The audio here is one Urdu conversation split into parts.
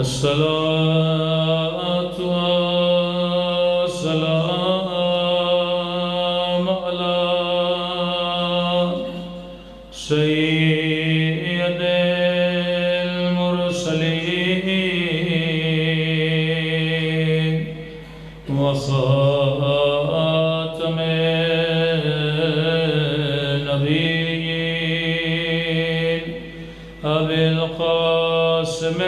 الصلاة والسلام على سيد المرسلين وخاتم النبيين أبي القاسم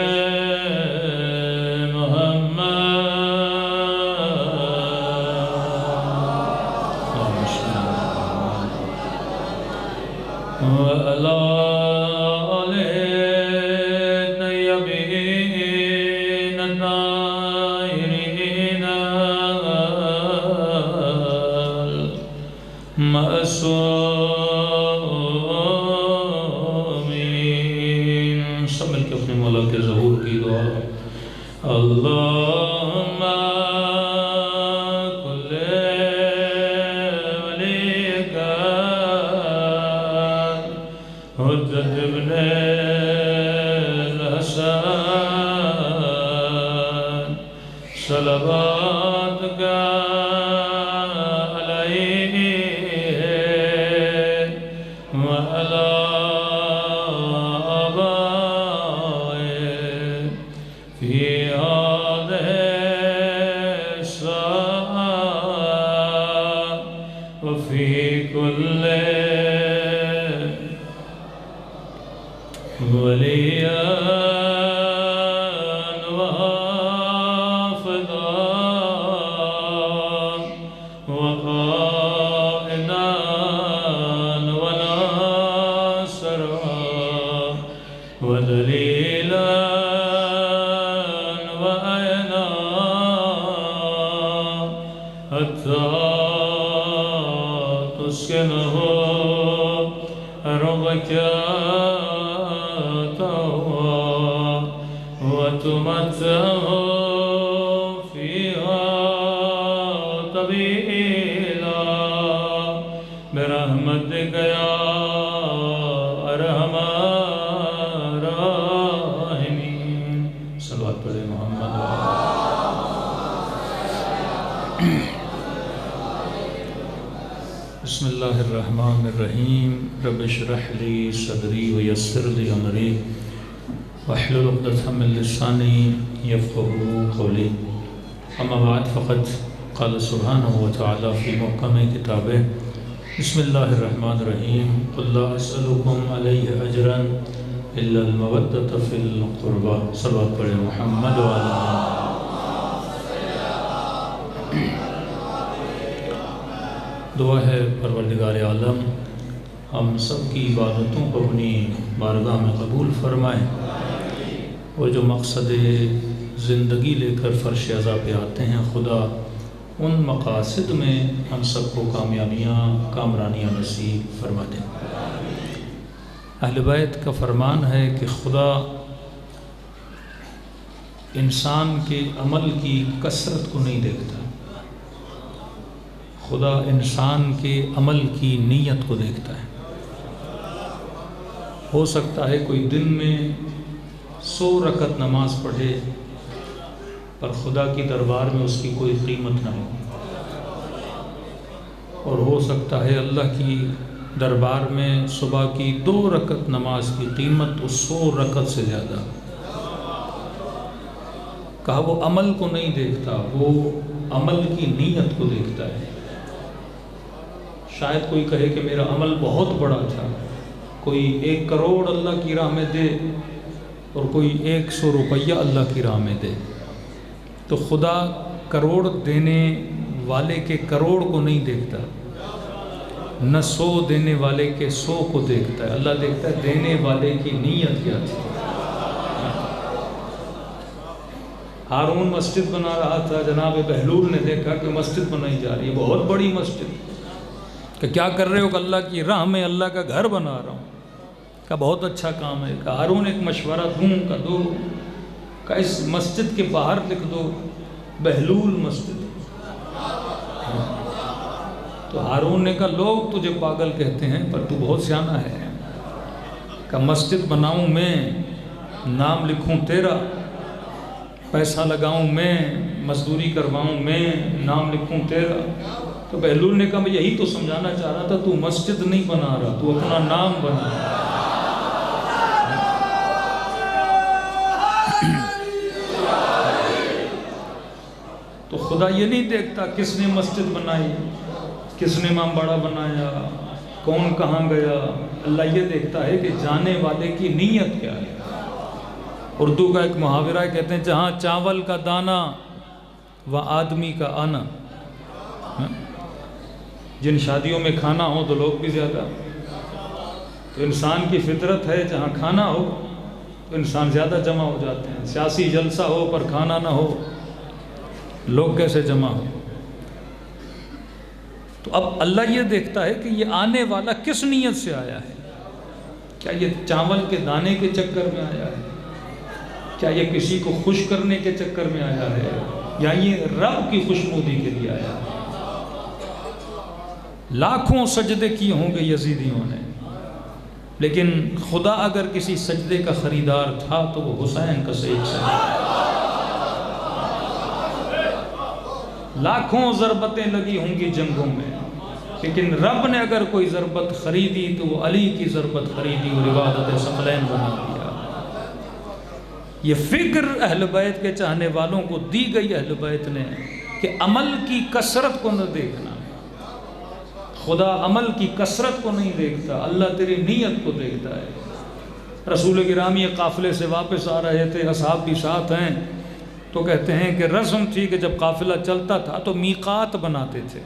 وعلى آله الطيبين الطاهرين المعصومين. سب مل کے اپنے مولا کے ظہور کی دعا. اللہم حجت ابن الحسن صلواتک علیہ وعلی آبائہ فی هذه الساعة وفي كل وليا وحافظا وقائدا وناصرا ودليلا وعينا حتى تسكنه أرضك وتمتعه فيها طويلا برحمتك يا أرحم الراحمين. صلوات پڑھے محمد. بسم اللہ الرحمن الرحیم. رب اشرح لی صدری ویسر لی امری واحلل عقدۃ من لسانی یفقهوا قولی. اما بعد فقد قال سبحانہ وتعالی فی محکم کتابہ بسم اللہ الرحمن الرحیم قل لا اسألکم علیہ اجرا الا المودۃ فی القربى. صلوات پڑھے محمد وعلی دعا ہے پروردگار عالم ہم سب کی عبادتوں کو اپنی بارگاہ میں قبول فرمائے. وہ جو مقصد زندگی لے کر فرش عزا پہ آتے ہیں خدا ان مقاصد میں ہم سب کو کامیابیاں کامرانیاں نصیب فرما دیں. اہل بیت کا فرمان ہے کہ خدا انسان کے عمل کی کثرت کو نہیں دیکھتا، خدا انسان کے عمل کی نیت کو دیکھتا ہے. ہو سکتا ہے کوئی دن میں 100 رکعت نماز پڑھے پر خدا کی دربار میں اس کی کوئی قیمت نہ ہو، اور ہو سکتا ہے اللہ کی دربار میں صبح کی 2 رکعت نماز کی قیمت اس 100 رکعت سے زیادہ. کہا وہ عمل کو نہیں دیکھتا، وہ عمل کی نیت کو دیکھتا ہے. شاید کوئی کہے کہ میرا عمل بہت بڑا تھا، کوئی 1 کروڑ اللہ کی راہ میں دے اور کوئی 100 روپیہ اللہ کی راہ میں دے، تو خدا کروڑ دینے والے کے کروڑ کو نہیں دیکھتا، نہ 100 دینے والے کے 100 کو دیکھتا ہے. اللہ دیکھتا ہے دینے والے کی نیت کیا تھی. ہارون مسجد بنا رہا تھا، جناب بہلول نے دیکھا کہ مسجد بنائی جا رہی ہے، بہت بڑی مسجد. کہ کیا کر رہے ہو؟ کہ اللہ کی راہ میں اللہ کا گھر بنا رہا ہوں. کہ بہت اچھا کام ہے. کہ ہارون ایک مشورہ دوں کہ دو، کہ اس مسجد کے باہر لکھ دو بہلول مسجد. تو ہارون نے کہا لوگ تجھے پاگل کہتے ہیں پر تو بہت سیانہ ہے. کہ مسجد بناؤں میں، نام لکھوں تیرا، پیسہ لگاؤں میں، مزدوری کرواؤں میں، نام لکھوں تیرا۔ تو بہلول نے کہا میں یہی تو سمجھانا چاہ رہا تھا، تو مسجد نہیں بنا رہا، تو اپنا نام بنا رہا۔ تو خدا یہ نہیں دیکھتا کس نے مسجد بنائی، کس نے امام باڑہ بنایا، کون کہاں گیا۔ اللہ یہ دیکھتا ہے کہ جانے والے کی نیت کیا ہے۔ اردو کا ایک محاورہ کہتے ہیں جہاں چاول کا دانہ و آدمی کا آنا۔ جن شادیوں میں کھانا ہو تو لوگ بھی زیادہ، تو انسان کی فطرت ہے جہاں کھانا ہو تو انسان زیادہ جمع ہو جاتے ہیں۔ سیاسی جلسہ ہو پر کھانا نہ ہو، لوگ کیسے جمع ہو؟ تو اب اللہ یہ دیکھتا ہے کہ یہ آنے والا کس نیت سے آیا ہے۔ کیا یہ چاول کے دانے کے چکر میں آیا ہے؟ کیا یہ کسی کو خوش کرنے کے چکر میں آیا ہے، یا یہ رب کی خوشنودی کے لیے آیا ہے؟ لاکھوں سجدے کیے ہوں گے یزیدیوں نے، لیکن خدا اگر کسی سجدے کا خریدار تھا تو وہ حسین کا ایک سجدہ۔ لاکھوں ضربتیں لگی ہوں گی جنگوں میں، لیکن رب نے اگر کوئی ضربت خریدی تو وہ علی کی ضربت خریدی اور عبادت ثقلین بنا دیا۔ یہ فکر اہل بیت کے چاہنے والوں کو دی گئی اہل بیت نے کہ عمل کی کثرت کو نہ دیکھنا۔ خدا عمل کی کثرت کو نہیں دیکھتا، اللہ تیری نیت کو دیکھتا ہے۔ رسول گرامی قافلے سے واپس آ رہے تھے، اصحاب بھی ساتھ ہیں، تو کہتے ہیں کہ رسم تھی کہ جب قافلہ چلتا تھا تو میقات بناتے تھے،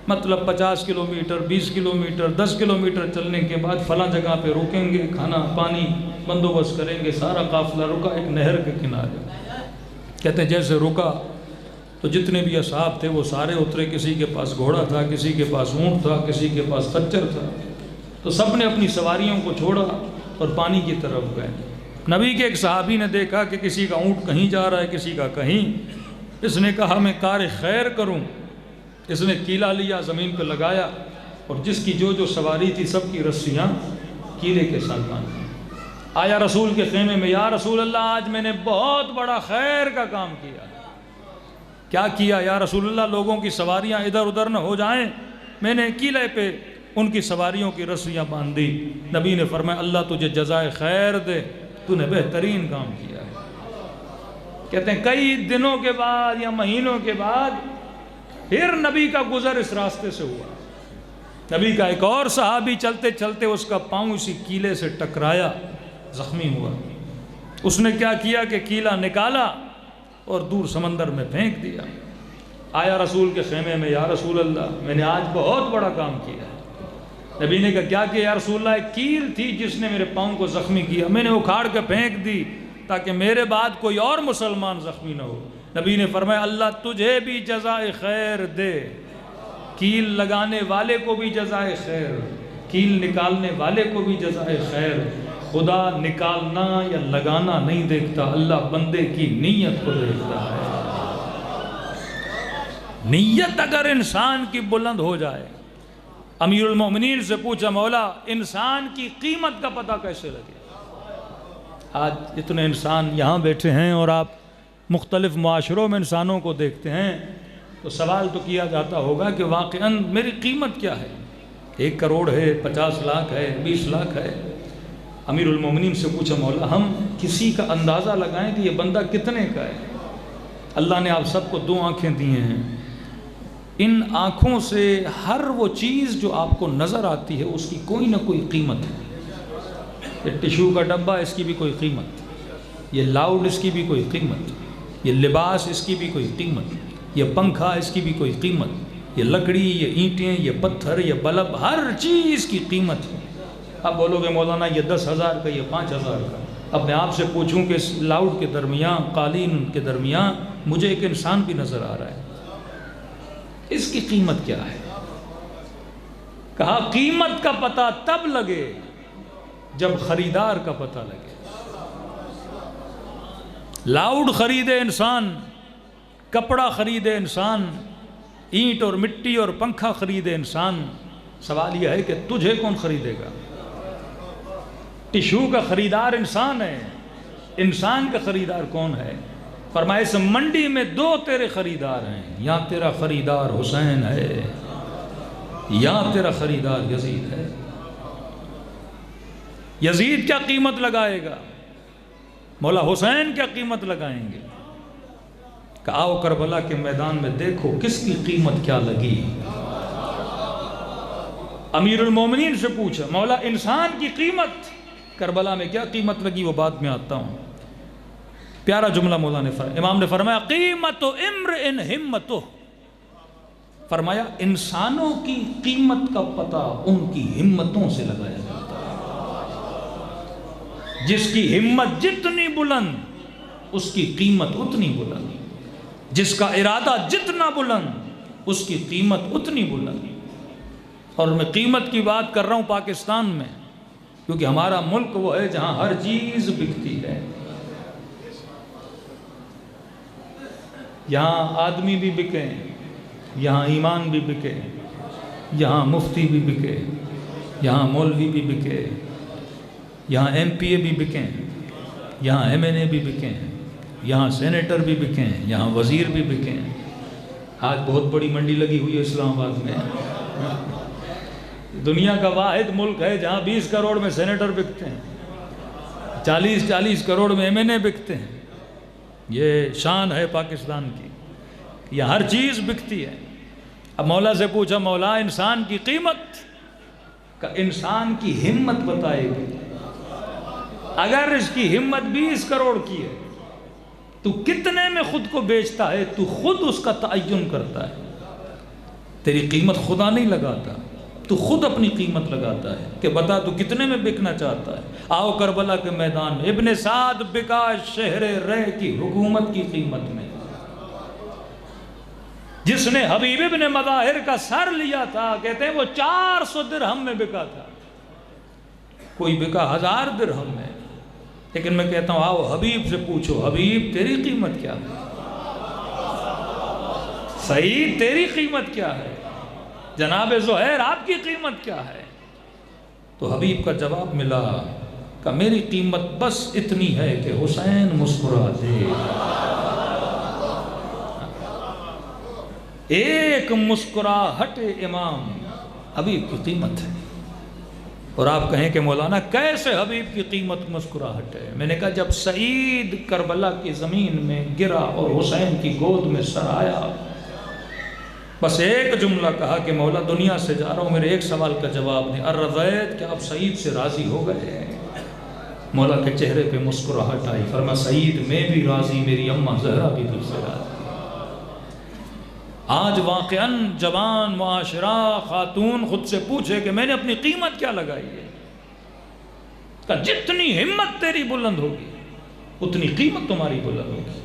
مطلب 50 کلومیٹر، 20 کلومیٹر، 10 کلومیٹر چلنے کے بعد فلاں جگہ پہ رکیں گے، کھانا پانی بندوبست کریں گے۔ سارا قافلہ رکا ایک نہر کے کنارے۔ کہتے ہیں جیسے رکا تو جتنے بھی اصحاب تھے وہ سارے اترے، کسی کے پاس گھوڑا تھا، کسی کے پاس اونٹ تھا، کسی کے پاس خچر تھا، تو سب نے اپنی سواریوں کو چھوڑا اور پانی کی طرف گئے۔ نبی کے ایک صحابی نے دیکھا کہ کسی کا اونٹ کہیں جا رہا ہے، کسی کا کہیں۔ اس نے کہا میں کار خیر کروں۔ اس نے کیلا لیا، زمین پہ لگایا، اور جس کی جو سواری تھی سب کی رسیاں کیلے کے ساتھ باندھی۔ آیا رسول کے خیمے میں، یا رسول اللہ آج میں نے بہت بڑا خیر کا کام کیا۔ کیا کیا یا رسول اللہ؟ لوگوں کی سواریاں ادھر ادھر نہ ہو جائیں، میں نے کیلے پہ ان کی سواریوں کی رسیاں باندھ دی۔ نبی نے فرمایا اللہ تجھے جزائے خیر دے، تو نے بہترین کام کیا ہے۔ کہتے ہیں کئی دنوں کے بعد یا مہینوں کے بعد پھر نبی کا گزر اس راستے سے ہوا۔ نبی کا ایک اور صحابی چلتے چلتے اس کا پاؤں اسی کیلے سے ٹکرایا، زخمی ہوا۔ اس نے کیا کیا کہ کیلا نکالا اور دور سمندر میں پھینک دیا۔ آیا رسول کے خیمے میں، یا رسول اللہ میں نے آج بہت بڑا کام کیا ہے۔ نبی نے کہا کیا کہ یا رسول اللہ ایک کیل تھی جس نے میرے پاؤں کو زخمی کیا، میں نے اکھاڑ کے پھینک دی تاکہ میرے بعد کوئی اور مسلمان زخمی نہ ہو۔ نبی نے فرمایا اللہ تجھے بھی جزائے خیر دے، کیل لگانے والے کو بھی جزائے خیر، کیل نکالنے والے کو بھی جزائے خیر۔ خدا نکالنا یا لگانا نہیں دیکھتا، اللہ بندے کی نیت کو دیکھتا ہے۔ نیت اگر انسان کی بلند ہو جائے، امیر المومنین سے پوچھا مولا انسان کی قیمت کا پتہ کیسے لگے؟ آج اتنے انسان یہاں بیٹھے ہیں اور آپ مختلف معاشروں میں انسانوں کو دیکھتے ہیں، تو سوال تو کیا جاتا ہوگا کہ واقعاً میری قیمت کیا ہے؟ 1 کروڑ ہے، 50 لاکھ ہے، 20 لاکھ ہے۔ امیر المومنین سے پوچھا مولا ہم کسی کا اندازہ لگائیں کہ یہ بندہ کتنے کا ہے؟ اللہ نے آپ سب کو 2 آنکھیں دیے ہیں، ان آنکھوں سے ہر وہ چیز جو آپ کو نظر آتی ہے اس کی کوئی نہ کوئی قیمت ہے۔ یہ ٹشو کا ڈبہ اس کی بھی کوئی قیمت، یہ لاؤڈ اس کی بھی کوئی قیمت، یہ لباس اس کی بھی کوئی قیمت، یہ پنکھا اس کی بھی کوئی قیمت، یہ لکڑی، یہ اینٹیں، یہ پتھر، یہ بلب، ہر چیز کی قیمت ہے۔ اب بولو گے مولانا یہ 10,000 کا، یہ 5,000 کا۔ اب میں آپ سے پوچھوں کہ اس لاؤڈ کے درمیان، قالین کے درمیان مجھے ایک انسان بھی نظر آ رہا ہے، اس کی قیمت کیا ہے؟ کہا قیمت کا پتہ تب لگے جب خریدار کا پتہ لگے۔ لاؤڈ خریدے انسان، کپڑا خریدے انسان، اینٹ اور مٹی اور پنکھا خریدے انسان، سوال یہ ہے کہ تجھے کون خریدے گا؟ ٹشو کا خریدار انسان ہے، انسان کا خریدار کون ہے؟ فرمایا اس منڈی میں دو تیرے خریدار ہیں، یا تیرا خریدار حسین ہے یا تیرا خریدار یزید ہے۔ یزید کیا قیمت لگائے گا، مولا حسین کیا قیمت لگائیں گے؟ کہ آؤ کربلا کے میدان میں دیکھو کس کی قیمت کیا لگی۔ امیر المومنین سے پوچھا مولا انسان کی قیمت کربلا میں کیا قیمت لگی، وہ بعد میں آتا ہوں۔ پیارا جملہ مولا نے امام نے فرمایا قیمت امرئ ہمتہ، فرمایا انسانوں کی قیمت کا پتہ ان کی ہمتوں سے لگایا جاتا ہے۔ جس کی ہمت جتنی بلند اس کی قیمت اتنی بلند، جس کا ارادہ جتنا بلند اس کی قیمت اتنی بلند۔ اور میں قیمت کی بات کر رہا ہوں پاکستان میں، کیونکہ ہمارا ملک وہ ہے جہاں ہر چیز بکتی ہے۔ یہاں آدمی بھی بکے، یہاں ایمان بھی بکے، یہاں مفتی بھی بکے، یہاں مولوی بھی بکے، یہاں ایم پی اے بھی بکیں، یہاں ایم این اے بھی بکیں، یہاں سینیٹر بھی بکیں، یہاں وزیر بھی بکیں۔ آج بہت بڑی منڈی لگی ہوئی ہے اسلام آباد میں، دنیا کا واحد ملک ہے جہاں 20 کروڑ میں سینیٹر بکتے ہیں، 40 کروڑ میں ایم این اے بکتے ہیں۔ یہ شان ہے پاکستان کی، یہ ہر چیز بکتی ہے۔ اب مولا سے پوچھا مولا انسان کی قیمت، کہ انسان کی ہمت بتائے گی۔ اگر اس کی ہمت 20 کروڑ کی ہے تو کتنے میں خود کو بیچتا ہے، تو خود اس کا تعین کرتا ہے۔ تیری قیمت خدا نہیں لگاتا، تو خود اپنی قیمت لگاتا ہے کہ بتا تو کتنے میں بکنا چاہتا ہے۔ آؤ کربلا کے میدان میں ابن سعد بکا شہر رے کی حکومت کی قیمت میں، جس نے حبیب ابن مظاہر کا سر لیا تھا، کہتے ہیں وہ 400 درہم میں بکا تھا، کوئی بکا 1000 درہم میں۔ لیکن میں کہتا ہوں آؤ حبیب سے پوچھو، حبیب تیری قیمت کیا ہے، سعید تیری قیمت کیا ہے، جناب زہیر آپ کی قیمت کیا ہے؟ تو حبیب کا جواب ملا کہ میری قیمت بس اتنی ہے کہ حسین مسکرا دے، ایک مسکراہٹ امام حبیب کی قیمت ہے۔ اور آپ کہیں کہ مولانا کیسے حبیب کی قیمت مسکراہٹ ہے؟ میں نے کہا جب سعید کربلا کی زمین میں گرا اور حسین کی گود میں سر آیا، بس ایک جملہ کہا کہ مولا دنیا سے جا رہا ہوں، میرے ایک سوال کا جواب نہیں، الرضیت کہ آپ سعید سے راضی ہو گئے؟ مولا کے چہرے پہ مسکراہٹ آئی، فرمایا سعید میں بھی راضی، میری اماں زہرا بھی تجھ سے راضی۔ آج واقعاً جوان معاشرہ خاتون خود سے پوچھے کہ میں نے اپنی قیمت کیا لگائی ہے، کہ جتنی ہمت تیری بلند ہوگی اتنی قیمت تمہاری بلند ہوگی۔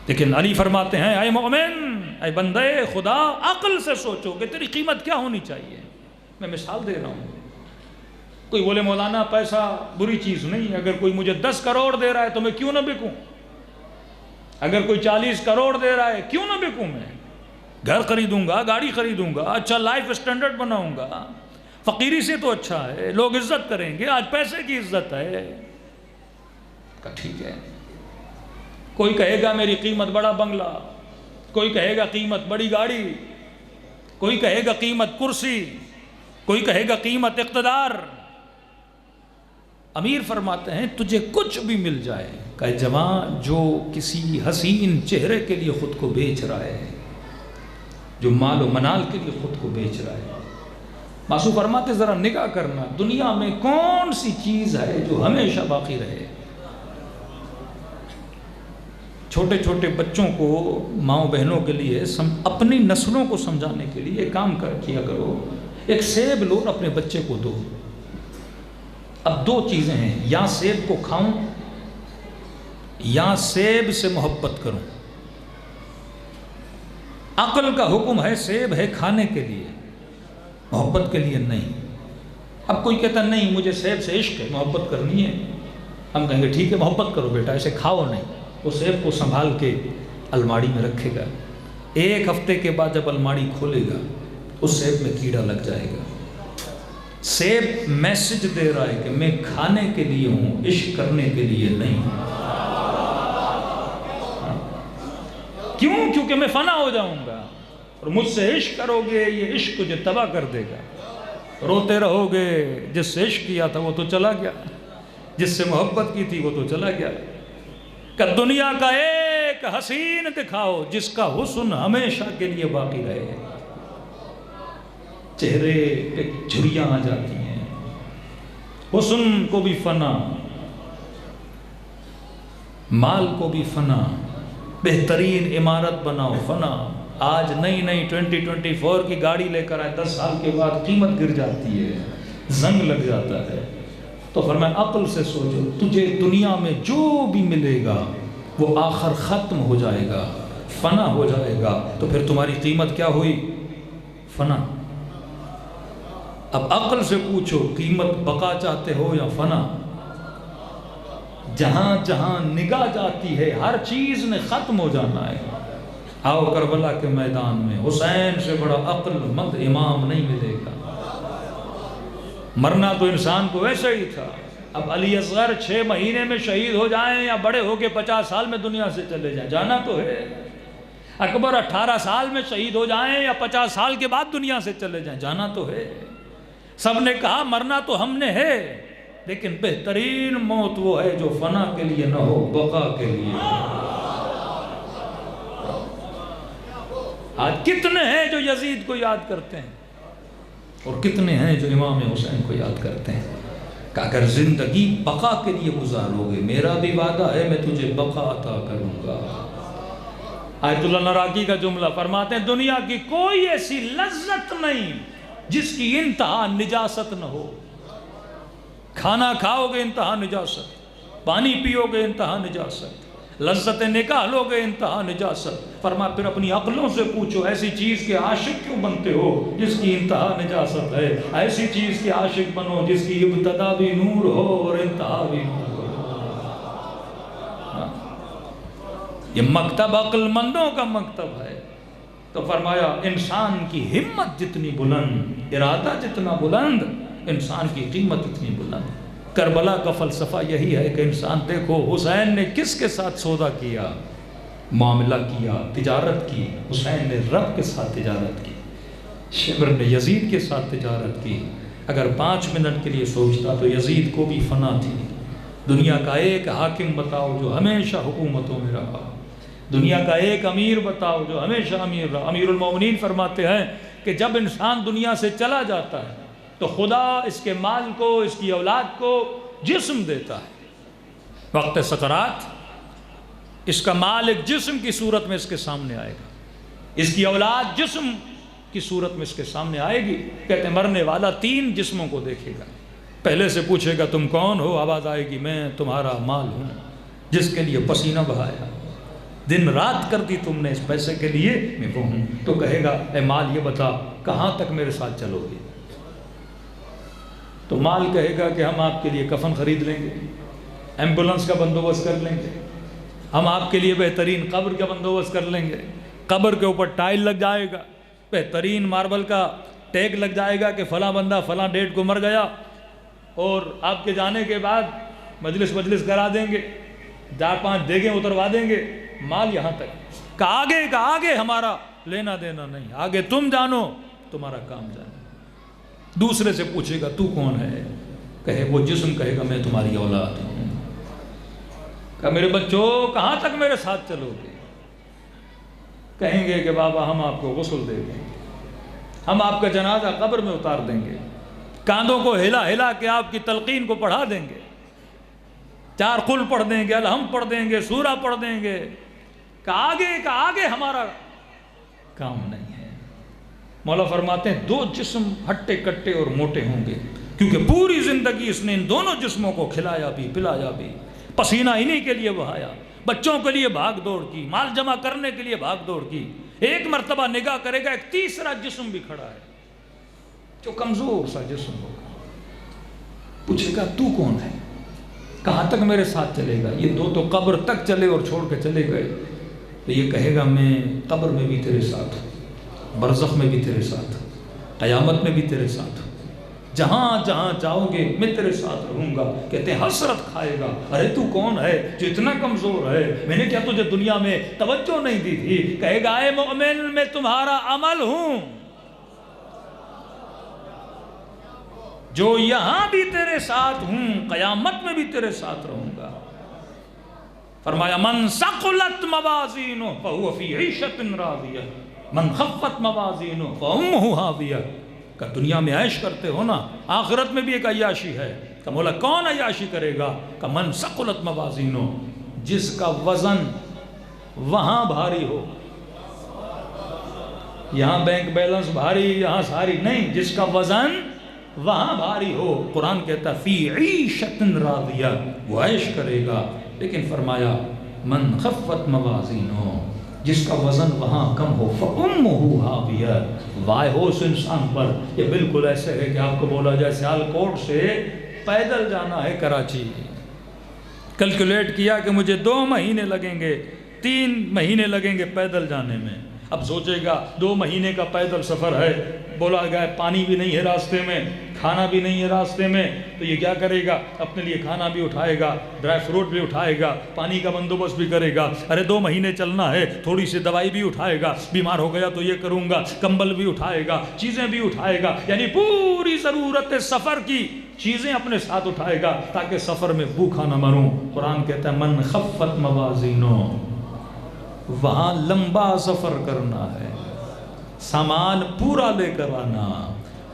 لیکن علی فرماتے ہیں اے مومن، اے بندے خدا، عقل سے سوچو کہ تیری قیمت کیا ہونی چاہیے۔ میں مثال دے رہا ہوں، کوئی بولے مولانا پیسہ بری چیز نہیں، اگر کوئی مجھے 10 کروڑ دے رہا ہے تو میں کیوں نہ بکوں، اگر کوئی 40 کروڑ دے رہا ہے کیوں نہ بکوں، میں گھر خریدوں گا، گاڑی خریدوں گا، اچھا لائف اسٹینڈرڈ بناؤں گا، فقیری سے تو اچھا ہے، لوگ عزت کریں گے، آج پیسے کی عزت ہے۔ کہا ٹھیک ہے، کوئی کہے گا میری قیمت بڑا بنگلہ، کوئی کہے گا قیمت بڑی گاڑی، کوئی کہے گا قیمت کرسی، کوئی کہے گا قیمت اقتدار۔ امیر فرماتے ہیں تجھے کچھ بھی مل جائے، کہ جوان جو کسی حسین چہرے کے لیے خود کو بیچ رہا ہے، جو مال و منال کے لیے خود کو بیچ رہا ہے، معصوم فرماتے ذرا نگاہ کرنا دنیا میں کون سی چیز ہے جو ہمیشہ باقی رہے۔ چھوٹے چھوٹے بچوں کو، ماؤں بہنوں کے لیے، اپنی نسلوں کو سمجھانے کے لیے ایک کام کیا کرو، ایک سیب لو اپنے بچے کو دو۔ اب دو چیزیں ہیں، یا سیب کو کھاؤں یا سیب سے محبت کروں۔ عقل کا حکم ہے سیب ہے کھانے کے لیے، محبت کے لیے نہیں۔ اب کوئی کہتا نہیں مجھے سیب سے عشق ہے، محبت کرنی ہے، ہم کہیں گے ٹھیک ہے محبت کرو بیٹا، ایسے کھاؤ نہیں۔ وہ سیب کو سنبھال کے الماڑی میں رکھے گا، ایک ہفتے کے بعد جب الماڑی کھولے گا اس سیب میں کیڑا لگ جائے گا۔ سیب میسج دے رہا ہے کہ میں کھانے کے لیے ہوں، عشق کرنے کے لیے نہیں۔ کیوں؟ کیونکہ میں فنا ہو جاؤں گا، اور مجھ سے عشق کرو گے، یہ عشق تجھے تباہ کر دے گا۔ روتے رہو گے، جس سے عشق کیا تھا وہ تو چلا گیا، جس سے محبت کی تھی وہ تو چلا گیا۔ کہ دنیا کا ایک حسین دکھاؤ جس کا حسن ہمیشہ کے لیے باقی رہے۔ چہرے پہ جھریاں آ جاتی ہیں، حسن کو بھی فنا، مال کو بھی فنا، بہترین عمارت بناؤ فنا۔ آج نئی 2024 کی گاڑی لے کر آئے، 10 سال کے بعد قیمت گر جاتی ہے، زنگ لگ جاتا ہے۔ تو فرمایا عقل سے سوچو، تجھے دنیا میں جو بھی ملے گا وہ آخر ختم ہو جائے گا، فنا ہو جائے گا، تو پھر تمہاری قیمت کیا ہوئی؟ فنا۔ اب عقل سے پوچھو، قیمت بقا چاہتے ہو یا فنا؟ جہاں جہاں نگاہ جاتی ہے ہر چیز نے ختم ہو جانا ہے۔ آؤ کربلا کے میدان میں حسین سے بڑا عقل مند امام نہیں ملے گا۔ مرنا تو انسان کو ویسے ہی تھا۔ اب علی اصغر 6 مہینے میں شہید ہو جائیں یا بڑے ہو کے 50 سال میں دنیا سے چلے جائیں، جانا تو ہے۔ اکبر 18 سال میں شہید ہو جائیں یا 50 سال کے بعد دنیا سے چلے جائیں، جانا تو ہے۔ سب نے کہا مرنا تو ہم نے ہے، لیکن بہترین موت وہ ہے جو فنا کے لیے نہ ہو، بقا کے لیے۔ آج کتنے ہیں جو یزید کو یاد کرتے ہیں اور کتنے ہیں جو امام حسین کو یاد کرتے ہیں؟ کہ اگر زندگی بقا کے لیے گزارو گے، میرا بھی وعدہ ہے میں تجھے بقا عطا کروں گا۔ آیت اللہ نراقی کا جملہ فرماتے ہیں دنیا کی کوئی ایسی لذت نہیں جس کی انتہا نجاست نہ ہو۔ کھانا کھاؤ گے انتہا نجاست، پانی پیو گے انتہا نجاست، لذت نکاح لو گے انتہا نجاست۔ فرمایا پھر اپنی عقلوں سے پوچھو ایسی چیز کے عاشق کیوں بنتے ہو جس کی انتہا نجاست ہے؟ ایسی چیز کے عاشق بنو جس کی ابتدا بھی نور ہو اور انتہا بھی نور ہو۔ یہ مکتب عقل مندوں کا مکتب ہے۔ تو فرمایا انسان کی ہمت جتنی بلند، ارادہ جتنا بلند، انسان کی قیمت اتنی بلند۔ کربلا کا فلسفہ یہی ہے کہ انسان دیکھو حسین نے کس کے ساتھ سودا کیا، معاملہ کیا، تجارت کی۔ حسین نے رب کے ساتھ تجارت کی، شمر نے یزید کے ساتھ تجارت کی۔ اگر 5 منٹ کے لیے سوچتا تو یزید کو بھی فنا تھی۔ دنیا کا ایک حاکم بتاؤ جو ہمیشہ حکومتوں میں رہا، دنیا کا ایک امیر بتاؤ جو ہمیشہ امیر رہا۔ امیر المومنین فرماتے ہیں کہ جب انسان دنیا سے چلا جاتا ہے تو خدا اس کے مال کو، اس کی اولاد کو جسم دیتا ہے۔ وقت سکرات اس کا مال ایک جسم کی صورت میں اس کے سامنے آئے گا، اس کی اولاد جسم کی صورت میں اس کے سامنے آئے گی۔ کہتے ہیں مرنے والا 3 جسموں کو دیکھے گا۔ پہلے سے پوچھے گا تم کون ہو؟ آواز آئے گی میں تمہارا مال ہوں جس کے لیے پسینہ بہایا، دن رات کر دی تم نے اس پیسے کے لیے، میں وہ ہوں۔ تو کہے گا اے مال یہ بتا کہاں تک میرے ساتھ چلو گے؟ تو مال کہے گا کہ ہم آپ کے لیے کفن خرید لیں گے، ایمبولنس کا بندوبست کر لیں گے، ہم آپ کے لیے بہترین قبر کا بندوبست کر لیں گے، قبر کے اوپر ٹائل لگ جائے گا، بہترین ماربل کا ٹیگ لگ جائے گا کہ فلاں بندہ فلاں ڈیٹ کو مر گیا، اور آپ کے جانے کے بعد مجلس کرا دیں گے، 4-5 دیگیں اتروا دیں گے۔ مال یہاں تک کہ آگے ہمارا لینا دینا نہیں، آگے تم جانو، تمہارا کام جانو۔ دوسرے سے پوچھے گا تو کون ہے؟ کہے وہ جسم کہے گا میں تمہاری اولاد ہوں۔ کہ میرے بچوں کہاں تک میرے ساتھ چلو گے؟ کہیں گے کہ بابا ہم آپ کو غسل دے دیں گے، ہم آپ کا جنازہ قبر میں اتار دیں گے، کاندھوں کو ہلا ہلا کے آپ کی تلقین کو پڑھا دیں گے، 4 قل پڑھ دیں گے، الحمد پڑھ دیں گے، سورہ پڑھ دیں گے۔ کہ آگے ہمارا کام نہیں ہے۔ مولا فرماتے ہیں 2 جسم ہٹے کٹے اور موٹے ہوں گے، کیونکہ پوری زندگی اس نے ان دونوں جسموں کو کھلایا بھی پلایا بھی، پسینہ انہی کے لیے بہایا، بچوں کے لیے بھاگ دوڑ کی، مال جمع کرنے کے لیے بھاگ دوڑ کی۔ ایک مرتبہ نگاہ کرے گا ایک تیسرا جسم بھی کھڑا ہے جو کمزور سا جسم ہوگا، پوچھے گا تو کون ہے؟ کہاں تک میرے ساتھ چلے گا؟ یہ 2 تو قبر تک چلے اور چھوڑ کے چلے گئے، تو یہ کہے گا میں قبر میں بھی تیرے ساتھ ہوں، برزخ میں بھی تیرے ساتھ ہوں، قیامت میں بھی تیرے ساتھ ہوں۔ جہاں جہاں جاؤ گے میں تیرے ساتھ رہوں گا۔ کہتے ہیں حسرت کھائے گا، ارے تو کون ہے جو اتنا کمزور ہے، میں نے کیا تجھے دنیا میں توجہ نہیں دی تھی؟ کہے گا اے مومن میں تمہارا عمل ہوں، جو یہاں بھی تیرے ساتھ ہوں قیامت میں بھی تیرے ساتھ رہوں گا۔ فرمایا من ثقلت موازینہ فہو فی عیشۃ راضیہ من خفت موازینہ فامہ ہاویہ۔ کہ دنیا میں عیش کرتے ہو نا، آخرت میں بھی ایک عیاشی ہے۔ کہ مولا کون عیاشی کرے گا؟ کہ من ثقلت موازینہ، جس کا وزن وہاں بھاری ہو، یہاں بینک بیلنس بھاری، یہاں ساری نہیں، جس کا وزن وہاں بھاری ہو۔ قرآن کہتا ہے فی عیشۃ راضیہ، وہ عیش کرے گا۔ لیکن فرمایا من خفت موازینہ، جس کا وزن وہاں کم ہو فأمہ ہاویہ، وائے ہو اس انسان پر۔ یہ بالکل ایسے ہے کہ آپ کو بولا جائے سیالکوٹ سے پیدل جانا ہے کراچی، کیلکولیٹ کیا کہ مجھے 2 مہینے لگیں گے، 3 مہینے لگیں گے پیدل جانے میں۔ اب سوچے گا 2 مہینے کا پیدل سفر ہے، بولا گیا پانی بھی نہیں ہے راستے میں، کھانا بھی نہیں ہے راستے میں، تو یہ کیا کرے گا؟ اپنے لیے کھانا بھی اٹھائے گا، ڈرائی فروٹ بھی اٹھائے گا، پانی کا بندوبست بھی کرے گا۔ ارے 2 مہینے چلنا ہے، تھوڑی سی دوائی بھی اٹھائے گا، بیمار ہو گیا تو یہ کروں گا، کمبل بھی اٹھائے گا، چیزیں بھی اٹھائے گا، یعنی پوری ضرورت سفر کی چیزیں اپنے ساتھ اٹھائے گا تاکہ سفر میں بھوکا نہ مروں۔ قرآن کہتا ہے من خفت موازینہ، وہاں لمبا سفر کرنا ہے، سامان پورا لے کر آنا۔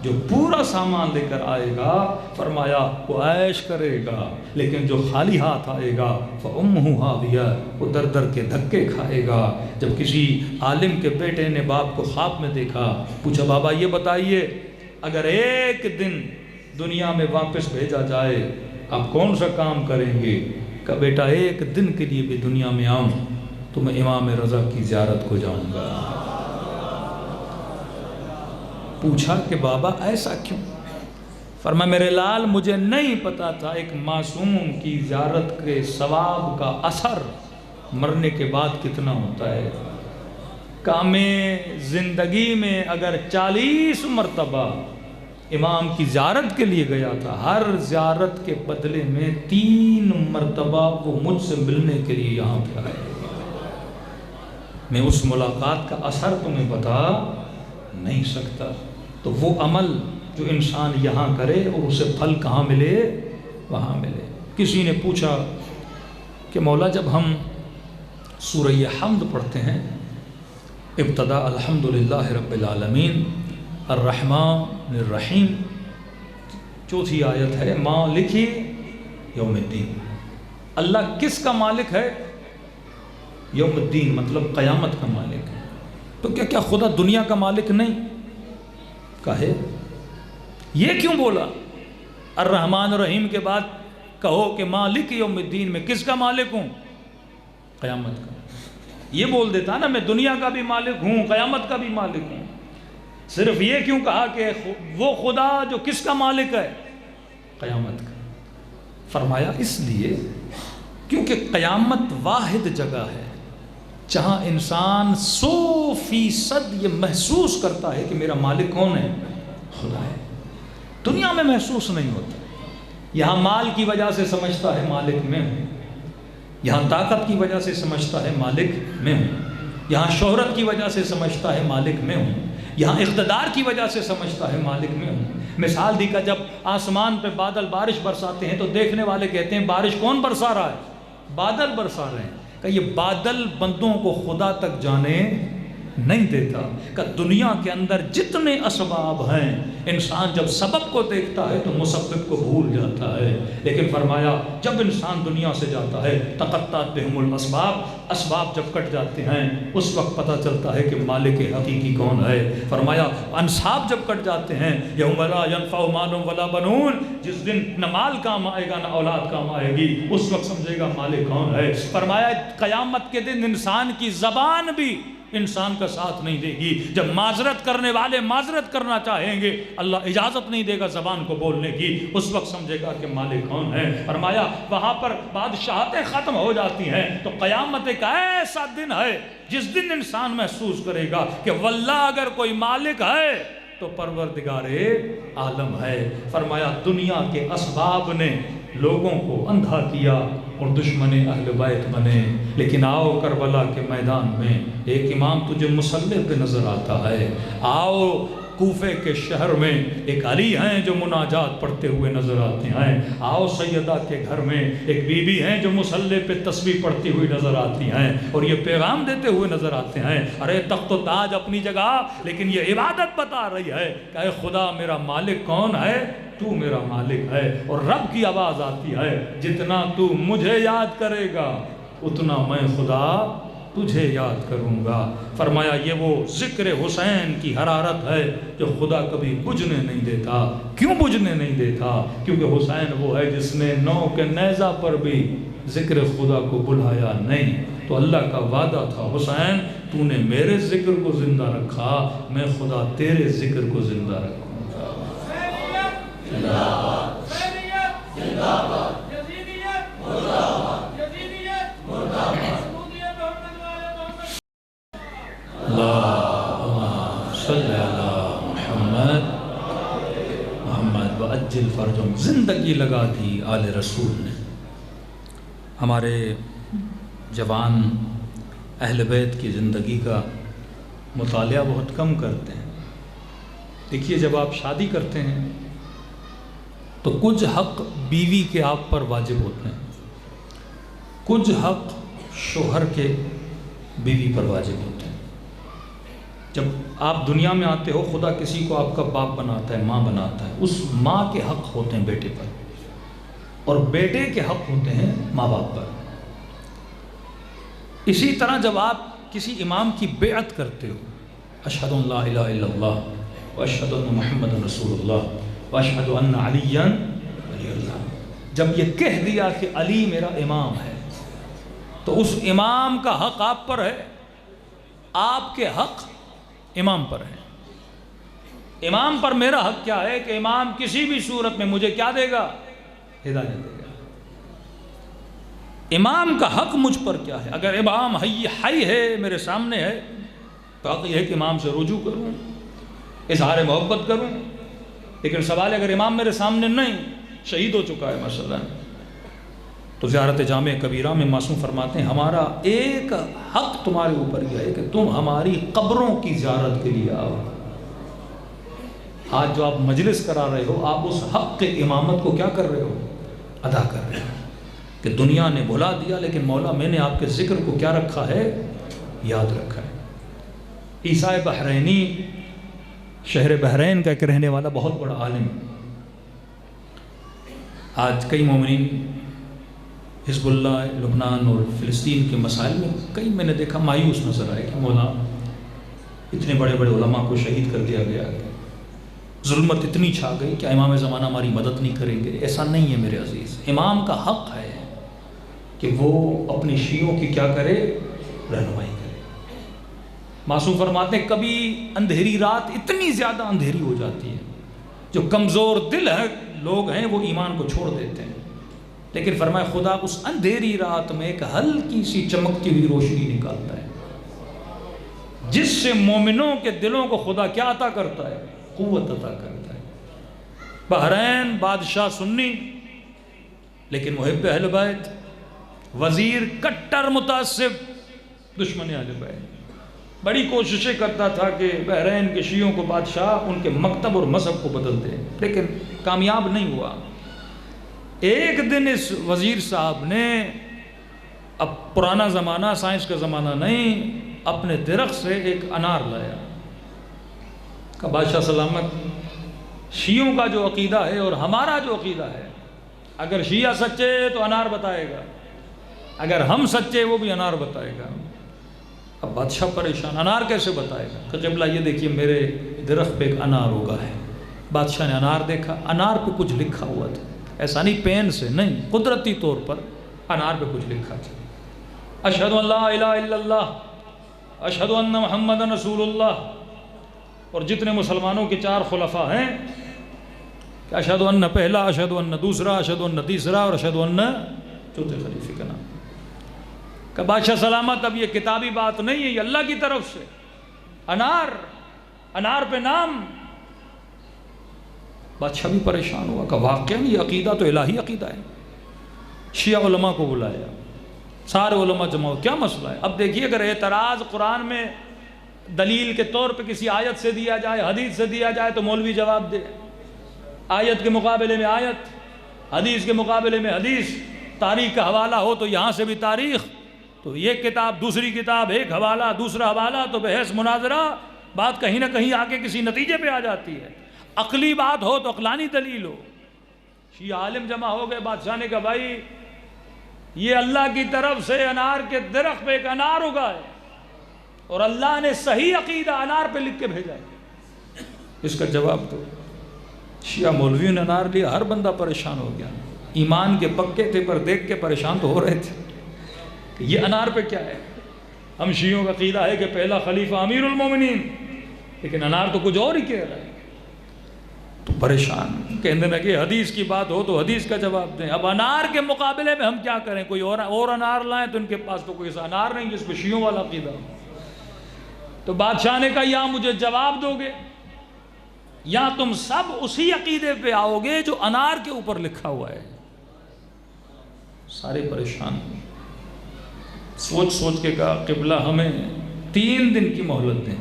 جو پورا سامان لے کر آئے گا فرمایا وہ عیش کرے گا، لیکن جو خالی ہاتھ آئے گا فأمہ ہاویہ، وہ در در کے دھکے کھائے گا۔ جب کسی عالم کے بیٹے نے باپ کو خواب میں دیکھا، پوچھا بابا یہ بتائیے اگر ایک دن دنیا میں واپس بھیجا جائے آپ کون سا کام کریں گے؟ کہ بیٹا ایک دن کے لیے بھی دنیا میں آؤں تو میں امام رضا کی زیارت کو جاؤں گا۔ پوچھا کہ بابا ایسا کیوں؟ فرمایا میرے لال مجھے نہیں پتا تھا ایک معصوم کی زیارت کے ثواب کا اثر مرنے کے بعد کتنا ہوتا ہے۔ کام زندگی میں اگر 40 مرتبہ امام کی زیارت کے لیے گیا تھا، ہر زیارت کے بدلے میں 3 مرتبہ وہ مجھ سے ملنے کے لیے یہاں پہ آئے۔ میں اس ملاقات کا اثر تمہیں بتا نہیں سکتا۔ تو وہ عمل جو انسان یہاں کرے اور اسے پھل کہاں ملے؟ وہاں ملے۔ کسی نے پوچھا کہ مولا جب ہم سورہ حمد پڑھتے ہیں، ابتدا الحمدللہ رب العالمین الرحمن الرحیم، چوتھی آیت ہے مالک یوم الدین، اللہ کس کا مالک ہے؟ یوم الدین مطلب قیامت کا مالک ہے۔ تو کیا خدا دنیا کا مالک نہیں؟ کہے یہ کیوں بولا؟ الرحمن الرحیم کے بعد کہو کہ مالک یوم الدین، میں کس کا مالک ہوں؟ قیامت کا۔ یہ بول دیتا نا میں دنیا کا بھی مالک ہوں، قیامت کا بھی مالک ہوں۔ صرف یہ کیوں کہا کہ وہ خدا جو کس کا مالک ہے؟ قیامت کا۔ فرمایا اس لیے کیونکہ قیامت واحد جگہ ہے جہاں انسان 100% یہ محسوس کرتا ہے کہ میرا مالک کون ہے؟ خدا ہے۔ دنیا میں محسوس نہیں ہوتا۔ یہاں مال کی وجہ سے سمجھتا ہے مالک میں ہوں، یہاں طاقت کی وجہ سے سمجھتا ہے مالک میں ہوں، یہاں شہرت کی وجہ سے سمجھتا ہے مالک میں ہوں، یہاں اقتدار کی وجہ سے سمجھتا ہے مالک میں ہوں۔ مثال دی کا جب آسمان پہ بادل بارش برساتے ہیں تو دیکھنے والے کہتے ہیں بارش کون برسا رہا ہے؟ بادل برسا رہے ہیں۔ کہ یہ بادل بندوں کو خدا تک جانے نہیں دیتا۔ کہ دنیا کے اندر جتنے اسباب ہیں انسان جب سبب کو دیکھتا ہے تو مسبب کو بھول جاتا ہے، لیکن فرمایا جب انسان دنیا سے جاتا ہے تقطعت بہم الاسباب، اسباب جب کٹ جاتے ہیں اس وقت پتہ چلتا ہے کہ مالک حقیقی کون ہے۔ فرمایا انصاب جب کٹ جاتے ہیں یوم لا ینفع مال ولا بنون، جس دن نہ مال کام آئے گا نہ اولاد کام آئے گی، اس وقت سمجھے گا مالک کون ہے۔ فرمایا قیامت کے دن انسان کی زبان بھی انسان کا ساتھ نہیں دے گی۔ جب معذرت کرنے والے معذرت کرنا چاہیں گے اللہ اجازت نہیں دے گا زبان کو بولنے کی، اس وقت سمجھے گا کہ مالک کون ہے۔ فرمایا وہاں پر بادشاہتیں ختم ہو جاتی ہیں تو قیامت ایک ایسا دن ہے جس دن انسان محسوس کرے گا کہ واللہ اگر کوئی مالک ہے تو پروردگار عالم ہے۔ فرمایا دنیا کے اسباب نے لوگوں کو اندھا کیا اور دشمن اہل بیت بنے، لیکن آؤ کربلا کے میدان میں ایک امام تجھے مصلی پہ نظر آتا ہے، آؤ کوفے کے شہر میں ایک علی ہیں جو مناجات پڑھتے ہوئے نظر آتے ہیں، آؤ سیدہ کے گھر میں ایک بی بی ہیں جو مصلی پہ تسبیح پڑھتی ہوئی نظر آتی ہیں اور یہ پیغام دیتے ہوئے نظر آتے ہیں۔ ارے تخت و تاج اپنی جگہ، لیکن یہ عبادت بتا رہی ہے کہ اے خدا میرا مالک کون ہے؟ تو میرا مالک ہے۔ اور رب کی آواز آتی ہے جتنا تو مجھے یاد کرے گا اتنا میں خدا تجھے یاد کروں گا۔ فرمایا یہ وہ ذکر حسین کی حرارت ہے جو خدا کبھی بجھنے نہیں دیتا۔ کیوں بجھنے نہیں دیتا؟ کیونکہ حسین وہ ہے جس نے نو کے نیزہ پر بھی ذکر خدا کو بلایا نہیں۔ تو اللہ کا وعدہ تھا حسین تو نے میرے ذکر کو زندہ رکھا، میں خدا تیرے ذکر کو زندہ رکھوں گا۔ زندہ باد، زندہ باد، یزیدیت مردہ باد، یزیدیت مردہ باد۔ اللہم صلی علی محمد محمد وعجل فرجہم۔ زندگی لگا دی آل رسول نے۔ ہمارے جوان اہل بیت کی زندگی کا مطالعہ بہت کم کرتے ہیں۔ دیکھیے جب آپ شادی کرتے ہیں تو کچھ حق بیوی کے آپ پر واجب ہوتے ہیں، کچھ حق شوہر کے بیوی پر واجب ہوتے ہیں۔ جب آپ دنیا میں آتے ہو خدا کسی کو آپ کا باپ بناتا ہے، ماں بناتا ہے، اس ماں کے حق ہوتے ہیں بیٹے پر، اور بیٹے کے حق ہوتے ہیں ماں باپ پر۔ اسی طرح جب آپ کسی امام کی بیعت کرتے ہو، اشہد ان لا الہ الا اللہ واشہد ان محمد رسول اللہ واشہد ان علی ولی اللہ، جب یہ کہہ دیا کہ علی میرا امام ہے تو اس امام کا حق آپ پر ہے، آپ کے حق امام پر ہے۔ امام پر میرا حق کیا ہے کہ امام کسی بھی صورت میں مجھے کیا دے گا؟ ہدایت دے گا۔ امام کا حق مجھ پر کیا ہے؟ اگر امام حی ہے میرے سامنے ہے تو حق یہ ہے کہ امام سے رجوع کروں، اظہار محبت کروں، لیکن سوال ہے اگر امام میرے سامنے نہیں، شہید ہو چکا ہے مثلا، تو زیارت جامع کبیرہ میں معصوم فرماتے ہیں ہمارا ایک حق تمہارے اوپر یہ ہے کہ تم ہماری قبروں کی زیارت کے لیے آؤ۔ آج جو آپ مجلس کرا رہے ہو آپ اس حق کے امامت کو کیا کر رہے ہو؟ ادا کر رہے ہو کہ دنیا نے بھلا دیا لیکن مولا میں نے آپ کے ذکر کو کیا رکھا ہے؟ یاد رکھا ہے۔ عیسیٰ بحرینی شہر بحرین کا ایک رہنے والا بہت بڑا عالم، آج کئی مومنین حزب اللہ لبنان اور فلسطین کے مسائل میں کئی میں نے دیکھا مایوس نظر آئے کہ مولا اتنے بڑے بڑے علماء کو شہید کر دیا گیا، ظلمت اتنی چھا گئی کہ امام زمانہ ہماری مدد نہیں کریں گے۔ ایسا نہیں ہے میرے عزیز، امام کا حق ہے کہ وہ اپنی شیعوں کی کیا کرے؟ رہنمائی کرے۔ معصوم فرماتے ہیں کبھی اندھیری رات اتنی زیادہ اندھیری ہو جاتی ہے جو کمزور دل ہے لوگ ہیں وہ ایمان کو چھوڑ دیتے ہیں، لیکن فرمایا خدا اس اندھیری رات میں ایک ہلکی سی چمکتی ہوئی روشنی نکالتا ہے جس سے مومنوں کے دلوں کو خدا کیا عطا کرتا ہے؟ قوت عطا کرتا ہے۔ بحرین بادشاہ سنی لیکن محب اہل بیت، وزیر کٹر متعصب دشمن اہل بیت، بڑی کوششیں کرتا تھا کہ بحرین کے شیعوں کو بادشاہ ان کے مکتب اور مذہب کو بدل دے، لیکن کامیاب نہیں ہوا۔ ایک دن اس وزیر صاحب نے، اب پرانا زمانہ سائنس کا زمانہ نہیں، اپنے درخت سے ایک انار لایا، کہ بادشاہ سلامت شیعوں کا جو عقیدہ ہے اور ہمارا جو عقیدہ ہے، اگر شیعہ سچے تو انار بتائے گا، اگر ہم سچے وہ بھی انار بتائے گا۔ اب بادشاہ پریشان، انار کیسے بتائے گا؟ کہ قبلہ یہ دیکھیے میرے درخت پہ ایک انار ہوگا ہے۔ بادشاہ نے انار دیکھا، انار پہ کچھ لکھا ہوا تھا، ایسا نہیں پین سے، نہیں، قدرتی طور پر انار پہ کچھ لکھا تھا، اشہد ان لا الہ الا اللہ اشہد ان محمد رسول اللہ۔ اور جتنے مسلمانوں کے 4 خلفاء ہیں کہ اشہد ان پہلا، اشہد ان دوسرا، اشہد ان تیسرا اور اشہد ان چوتھے خلیفے کا نام، کہ بادشاہ سلامت اب یہ کتابی بات نہیں ہے، یہ اللہ کی طرف سے انار، انار پہ نام بادشاہ بھی پریشان ہوا کہ واقعاً یہ عقیدہ تو الہی عقیدہ ہے۔ شیعہ علماء کو بلایا، سارے علماء جمع ہو، کیا مسئلہ ہے؟ اب دیکھیے اگر اعتراض قرآن میں دلیل کے طور پہ کسی آیت سے دیا جائے، حدیث سے دیا جائے تو مولوی جواب دے، آیت کے مقابلے میں آیت، حدیث کے مقابلے میں حدیث، تاریخ کا حوالہ ہو تو یہاں سے بھی تاریخ، تو ایک کتاب دوسری کتاب، ایک حوالہ دوسرا حوالہ، تو بحث مناظرہ، بات کہیں نہ کہیں آ کے کسی نتیجے پہ آ جاتی ہے۔ عقلی بات ہو تو عقلانی دلیل ہو۔ شیعہ عالم جمع ہو گئے، بادشاہ نے کہا بھائی یہ اللہ کی طرف سے انار کے درخت پہ ایک انار اگا ہے اور اللہ نے صحیح عقیدہ انار پہ لکھ کے بھیجا ہے، اس کا جواب دو۔ شیعہ مولویوں نے انار لیا، ہر بندہ پریشان ہو گیا، ایمان کے پکے تھے پر دیکھ کے پریشان تو ہو رہے تھے کہ یہ انار پہ کیا ہے۔ ہم شیعوں کا عقیدہ ہے کہ پہلا خلیفہ امیر المومنین، لیکن انار تو کچھ اور ہی کہہ رہا ہے، تو پریشان کہنے لگے حدیث کی بات ہو تو حدیث کا جواب دیں، اب انار کے مقابلے میں ہم کیا کریں؟ کوئی اور انار لائیں تو ان کے پاس تو کوئی ایسا انار نہیں جس پہ شیعوں والا عقیدہ ہو۔ تو بادشاہ نے کہا یا مجھے جواب دو گے یا تم سب اسی عقیدے پہ آؤ گے جو انار کے اوپر لکھا ہوا ہے۔ سارے پریشان سوچ سوچ کے کہا قبلہ ہمیں 3 دن کی مہلت دیں،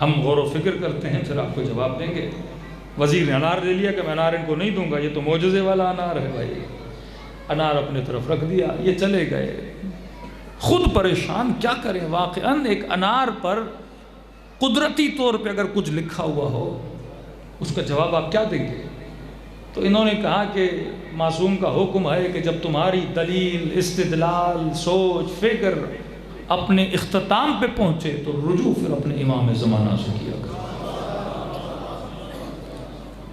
ہم غور و فکر کرتے ہیں پھر آپ کو جواب دیں گے۔ وزیر نے انار لے لیا کہ میں انار ان کو نہیں دوں گا، یہ تو معجزے والا انار ہے بھائی۔ انار اپنے طرف رکھ دیا، یہ چلے گئے، خود پریشان کیا کریں۔ واقعاً ایک انار پر قدرتی طور پہ اگر کچھ لکھا ہوا ہو اس کا جواب آپ کیا دیں گے؟ تو انہوں نے کہا کہ معصوم کا حکم ہے کہ جب تمہاری دلیل، استدلال، سوچ، فکر اپنے اختتام پہ پہنچے تو رجوع پھر اپنے امام زمانہ سے کیا کرو۔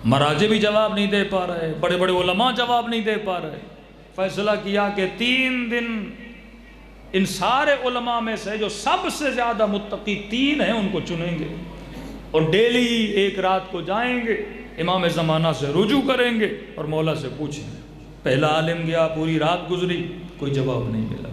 مراجع بھی جواب نہیں دے پا رہے، بڑے بڑے علماء جواب نہیں دے پا رہے، فیصلہ کیا کہ 3 دن ان سارے علماء میں سے جو سب سے زیادہ متقی 3 ہیں ان کو چنیں گے اور ڈیلی ایک رات کو جائیں گے، امام زمانہ سے رجوع کریں گے اور مولا سے پوچھیں گے۔ پہلا عالم گیا، پوری رات گزری، کوئی جواب نہیں ملا۔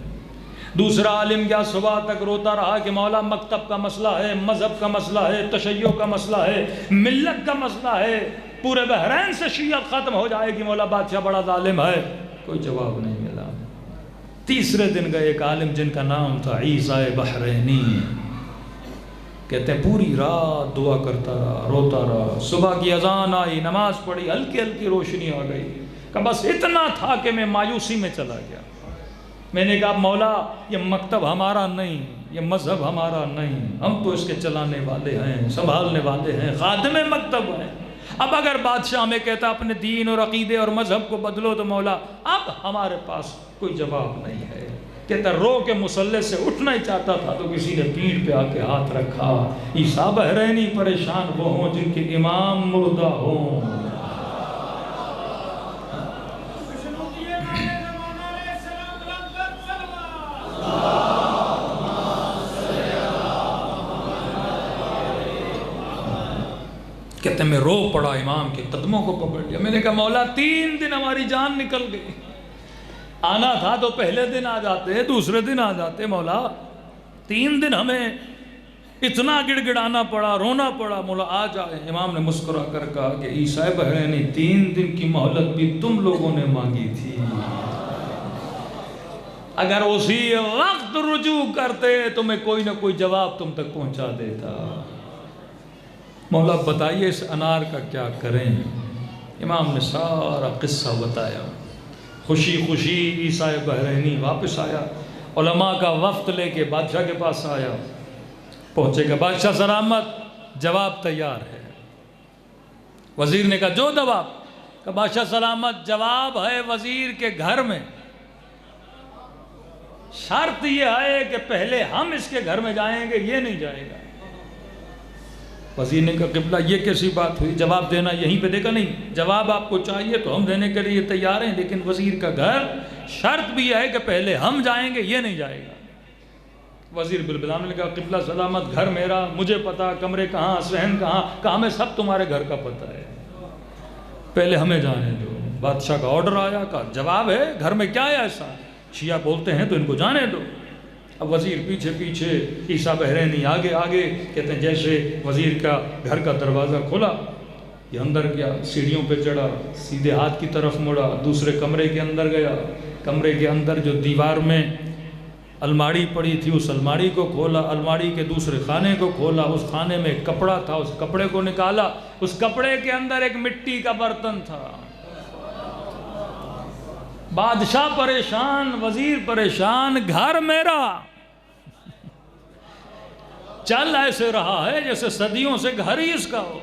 دوسرا عالم گیا، صبح تک روتا رہا کہ مولا مکتب کا مسئلہ ہے، مذہب کا مسئلہ ہے، تشیع کا مسئلہ ہے، ملت کا مسئلہ ہے، پورے بحرین سے شیعت ختم ہو جائے گی، مولا بادشاہ بڑا ظالم ہے، کوئی جواب نہیں ملا۔ تیسرے دن گئے ایک عالم جن کا نام تھا عیسیٰ بحرینی، کہتے ہیں پوری رات دعا کرتا رہا، روتا رہا، صبح کی اذان آئی، نماز پڑھی، ہلکی ہلکی روشنی آ گئی، کہ بس اتنا تھا کہ میں مایوسی میں چلا گیا۔ میں نے کہا مولا یہ مکتب ہمارا نہیں، یہ مذہب ہمارا نہیں، ہم تو اس کے چلانے والے ہیں، سنبھالنے والے ہیں، خادم مکتب ہیں۔ اب اگر بادشاہ ہمیں کہتا اپنے دین اور عقیدے اور مذہب کو بدلو تو مولا اب ہمارے پاس کوئی جواب نہیں ہے۔ کہتا رو کے مصلے سے اٹھنا ہی چاہتا تھا تو کسی نے پیٹھ پہ آ کے ہاتھ رکھا، عیسیٰ بحرینی پریشان وہ ہوں جن کے امام مردہ ہوں۔ کہتے ہیں میں رو پڑا، امام کے قدموں کو پکڑ لیا، میں نے کہا مولا 3 دن ہماری جان نکل گئی، آنا تھا تو پہلے دن آ جاتے، دوسرے دن آ جاتے، مولا 3 دن ہمیں اتنا گڑ گڑانا پڑا، رونا پڑا، مولا آ جائے۔ امام نے مسکرا کر کہا کہ عیسیٰ بحرینی 3 دن کی مہلت بھی تم لوگوں نے مانگی تھی، اگر اسی وقت رجوع کرتے تو میں کوئی نہ کوئی جواب تم تک پہنچا دیتا۔ مولا بتائیے اس انار کا کیا کریں؟ امام نے سارا قصہ بتایا۔ خوشی خوشی عیسیٰ بحرینی واپس آیا، علماء کا وفد لے کے بادشاہ کے پاس آیا، پہنچے گا بادشاہ سلامت، جواب تیار ہے۔ وزیر نے کہا جو جواب؟ کہ بادشاہ سلامت جواب ہے وزیر کے گھر میں، شرط یہ ہے کہ پہلے ہم اس کے گھر میں جائیں گے، یہ نہیں جائے گا۔ وزیر نے کہا قبلہ یہ کیسی بات ہوئی، جواب دینا یہیں پہ؟ دیکھا نہیں، جواب آپ کو چاہیے تو ہم دینے کے لیے تیار ہیں، لیکن وزیر کا گھر، شرط بھی ہے کہ پہلے ہم جائیں گے، یہ نہیں جائے گا۔ وزیر بالبلام نے کہا قبلہ سلامت گھر میرا، مجھے پتا کمرے کہاں، صحن کہاں، کہا ہمیں سب تمہارے گھر کا پتہ ہے، پہلے ہمیں جانے دو۔ بادشاہ کا آرڈر آیا، کہا جواب ہے، گھر میں کیا ہے ایسا؟ شیعہ بولتے ہیں تو ان کو جانے دو۔ اب وزیر پیچھے پیچھے، عیسیٰ بحرینی آگے آگے، کہتے ہیں جیسے وزیر کا گھر کا دروازہ کھلا، یہ اندر گیا، سیڑھیوں پہ چڑھا، سیدھے ہاتھ کی طرف مڑا، دوسرے کمرے کے اندر گیا، کمرے کے اندر جو دیوار میں الماڑی پڑی تھی اس الماڑی کو کھولا، الماڑی کے دوسرے خانے کو کھولا، اس خانے میں ایک کپڑا تھا، اس کپڑے کو نکالا، اس کپڑے کے اندر ایک مٹی کا برتن تھا۔ بادشاہ پریشان، وزیر پریشان، گھر میرا چل ایسے رہا ہے جیسے صدیوں سے گھر ہی اس کا ہو،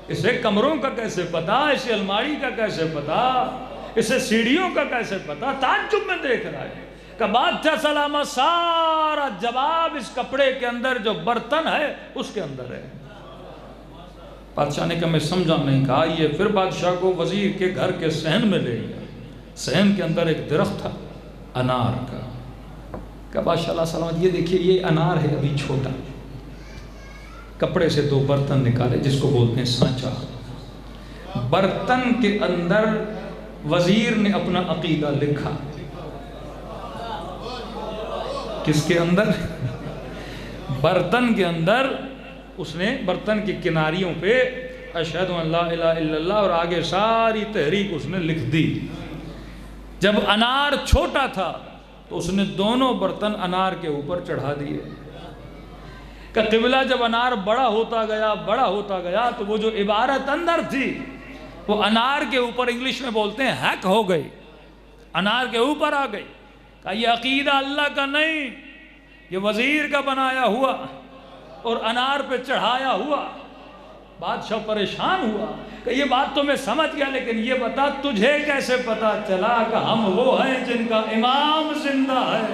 اسے کمروں کا کیسے پتا، اسے الماڑی کا کیسے پتا، اسے سیڑھیوں کا کیسے پتا، تعجب میں دیکھ رہا ہے کہ بادشاہ سلامت سارا جواب اس کپڑے کے اندر جو برتن ہے اس کے اندر ہے۔ بادشاہ نے کہا میں سمجھا نہیں، کہا یہ پھر بادشاہ کو وزیر کے گھر کے صحن میں لے گیا، صحن کے اندر ایک درخت تھا انار کا، کہ بادشاہ اللہ سلامت یہ دیکھیے یہ انار ہے ابھی چھوٹا، کپڑے سے 2 برتن نکالے جس کو بولتے ہیں سانچا، برتن کے اندر وزیر نے اپنا عقیدہ لکھا، کس کے اندر؟ برتن کے اندر اس نے برتن کی کناریوں پہ اشہد ان لا الہ الا اللہ اور آگے ساری تحریک اس نے لکھ دی۔ جب انار چھوٹا تھا تو اس نے دونوں برتن انار کے اوپر چڑھا دیے، کہ قبلہ جب انار بڑا ہوتا گیا تو وہ جو عبارت اندر تھی وہ انار کے اوپر انگلش میں بولتے ہیں ہیک ہو گئی، انار کے اوپر آ گئی، کہ یہ عقیدہ اللہ کا نہیں، یہ وزیر کا بنایا ہوا اور انار پہ چڑھایا ہوا۔ بادشاہ پریشان ہوا کہ یہ بات تو میں سمجھ گیا، لیکن یہ بتا تجھے کیسے پتا چلا کہ ہم وہ ہیں جن کا امام زندہ ہے؟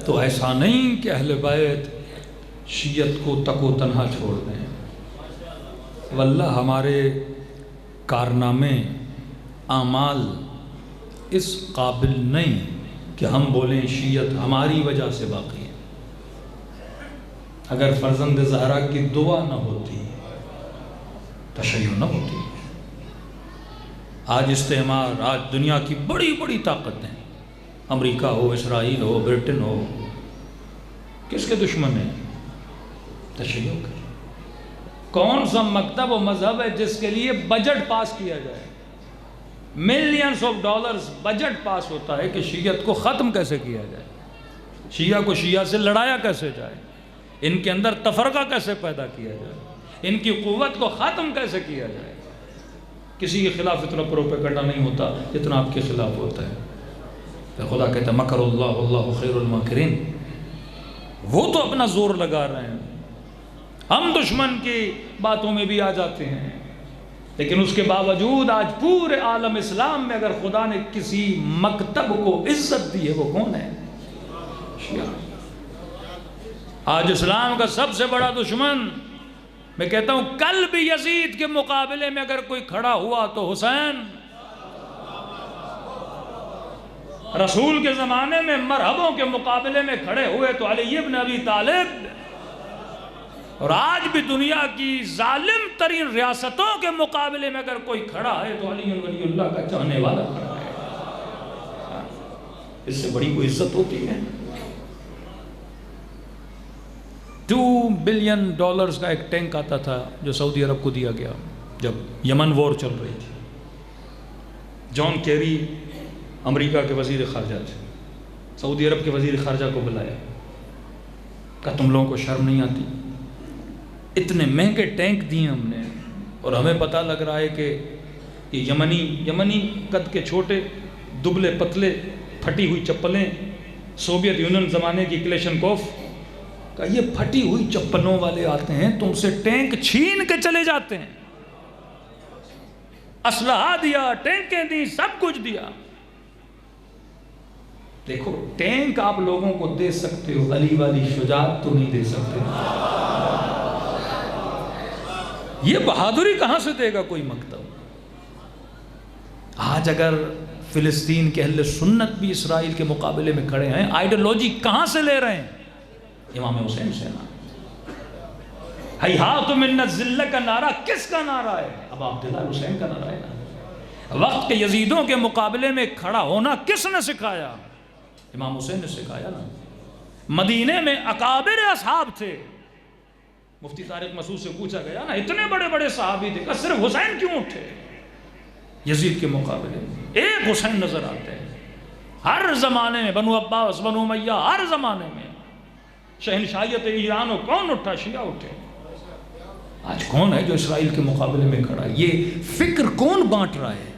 تو ایسا نہیں کہ اہل بیت شیعت کو تک و تنہا چھوڑ دیں، واللہ ہمارے کارنامے اعمال اس قابل نہیں کہ ہم بولیں شیعت ہماری وجہ سے باقی ہے۔ اگر فرزند زہرا کی دعا نہ ہوتی تشیع نہ ہوتی۔ آج استعمار، آج دنیا کی بڑی بڑی طاقتیں، امریکہ ہو، اسرائیل ہو، برٹن ہو، کس کے دشمن ہیں؟ تشیع کے۔ کون سا مکتب و مذہب ہے جس کے لیے بجٹ پاس کیا جائے، ملینز آف ڈالرز بجٹ پاس ہوتا ہے کہ شیعت کو ختم کیسے کیا جائے، شیعہ کو شیعہ سے لڑایا کیسے جائے، ان کے اندر تفرقہ کیسے پیدا کیا جائے، ان کی قوت کو ختم کیسے کیا جائے۔ کسی کے خلاف اتنا پروپیگنڈا نہیں ہوتا جتنا آپ کے خلاف ہوتا ہے۔ تو خدا کہتا ہے مکر اللہ اللہ خیر الماکرین، وہ تو اپنا زور لگا رہے ہیں، ہم دشمن کی باتوں میں بھی آ جاتے ہیں، لیکن اس کے باوجود آج پورے عالم اسلام میں اگر خدا نے کسی مکتب کو عزت دی ہے وہ کون ہے؟ شیعہ۔ آج اسلام کا سب سے بڑا دشمن، میں کہتا ہوں کل بھی یزید کے مقابلے میں اگر کوئی کھڑا ہوا تو حسین۔ رسول کے زمانے میں مرحبوں کے مقابلے میں کھڑے ہوئے تو علی ابن ابی طالب، اور آج بھی دنیا کی ظالم ترین ریاستوں کے مقابلے میں اگر کوئی کھڑا ہے تو علی ولی اللہ کا چاہنے والا کھڑا ہے۔ اس سے بڑی کوئی عزت ہوتی ہے؟ $2 بلین کا ایک ٹینک آتا تھا جو سعودی عرب کو دیا گیا جب یمن وار چل رہی تھی۔ جان کیری امریکہ کے وزیر خارجہ تھے، سعودی عرب کے وزیر خارجہ کو بلایا، کہا تم لوگوں کو شرم نہیں آتی؟ اتنے مہنگے ٹینک دیے ہم نے اور ہمیں پتہ لگ رہا ہے کہ یہ یمنی قد کے چھوٹے دبلے پتلے پھٹی ہوئی چپلیں، سوویت یونین زمانے کی کلیشنکوف، کہ یہ پھٹی ہوئی چپلوں والے آتے ہیں تم سے ٹینک چھین کے چلے جاتے ہیں، اسلحہ دیا، ٹینکیں دی، سب کچھ دیا، دیکھو ٹینک آپ لوگوں کو دے سکتے ہو، علی والی شجاعت تو نہیں دے سکتے۔ یہ بہادری کہاں سے دے گا کوئی مکتب؟ آج اگر فلسطین کے اہل سنت بھی اسرائیل کے مقابلے میں کھڑے ہیں، آئیڈیالوجی کہاں سے لے رہے ہیں؟ امام حسین سے نا۔ ہیہات من الذلہ کا نعرہ کس کا نعرہ ہے؟ اب عبداللہ حسین کا نعرہ ہے نا۔ وقت کے یزیدوں کے مقابلے میں کھڑا ہونا کس نے سکھایا؟ امام حسین نے سکھایا نا۔ مدینے میں اکابر اصحاب تھے، مفتی طارق مسعود سے پوچھا گیا نا، اتنے بڑے بڑے صحابی تھے کہ صرف حسین کیوں اٹھے یزید کے مقابلے میں؟ ایک حسین نظر آتے ہیں ہر زمانے میں، بنو عباس، بنو امیہ، ہر زمانے میں شہنشاہیت ایران و کون اٹھا؟ شیعہ اٹھے۔ آج کون ہے جو اسرائیل کے مقابلے میں کھڑا ہے؟ یہ فکر کون بانٹ رہا ہے؟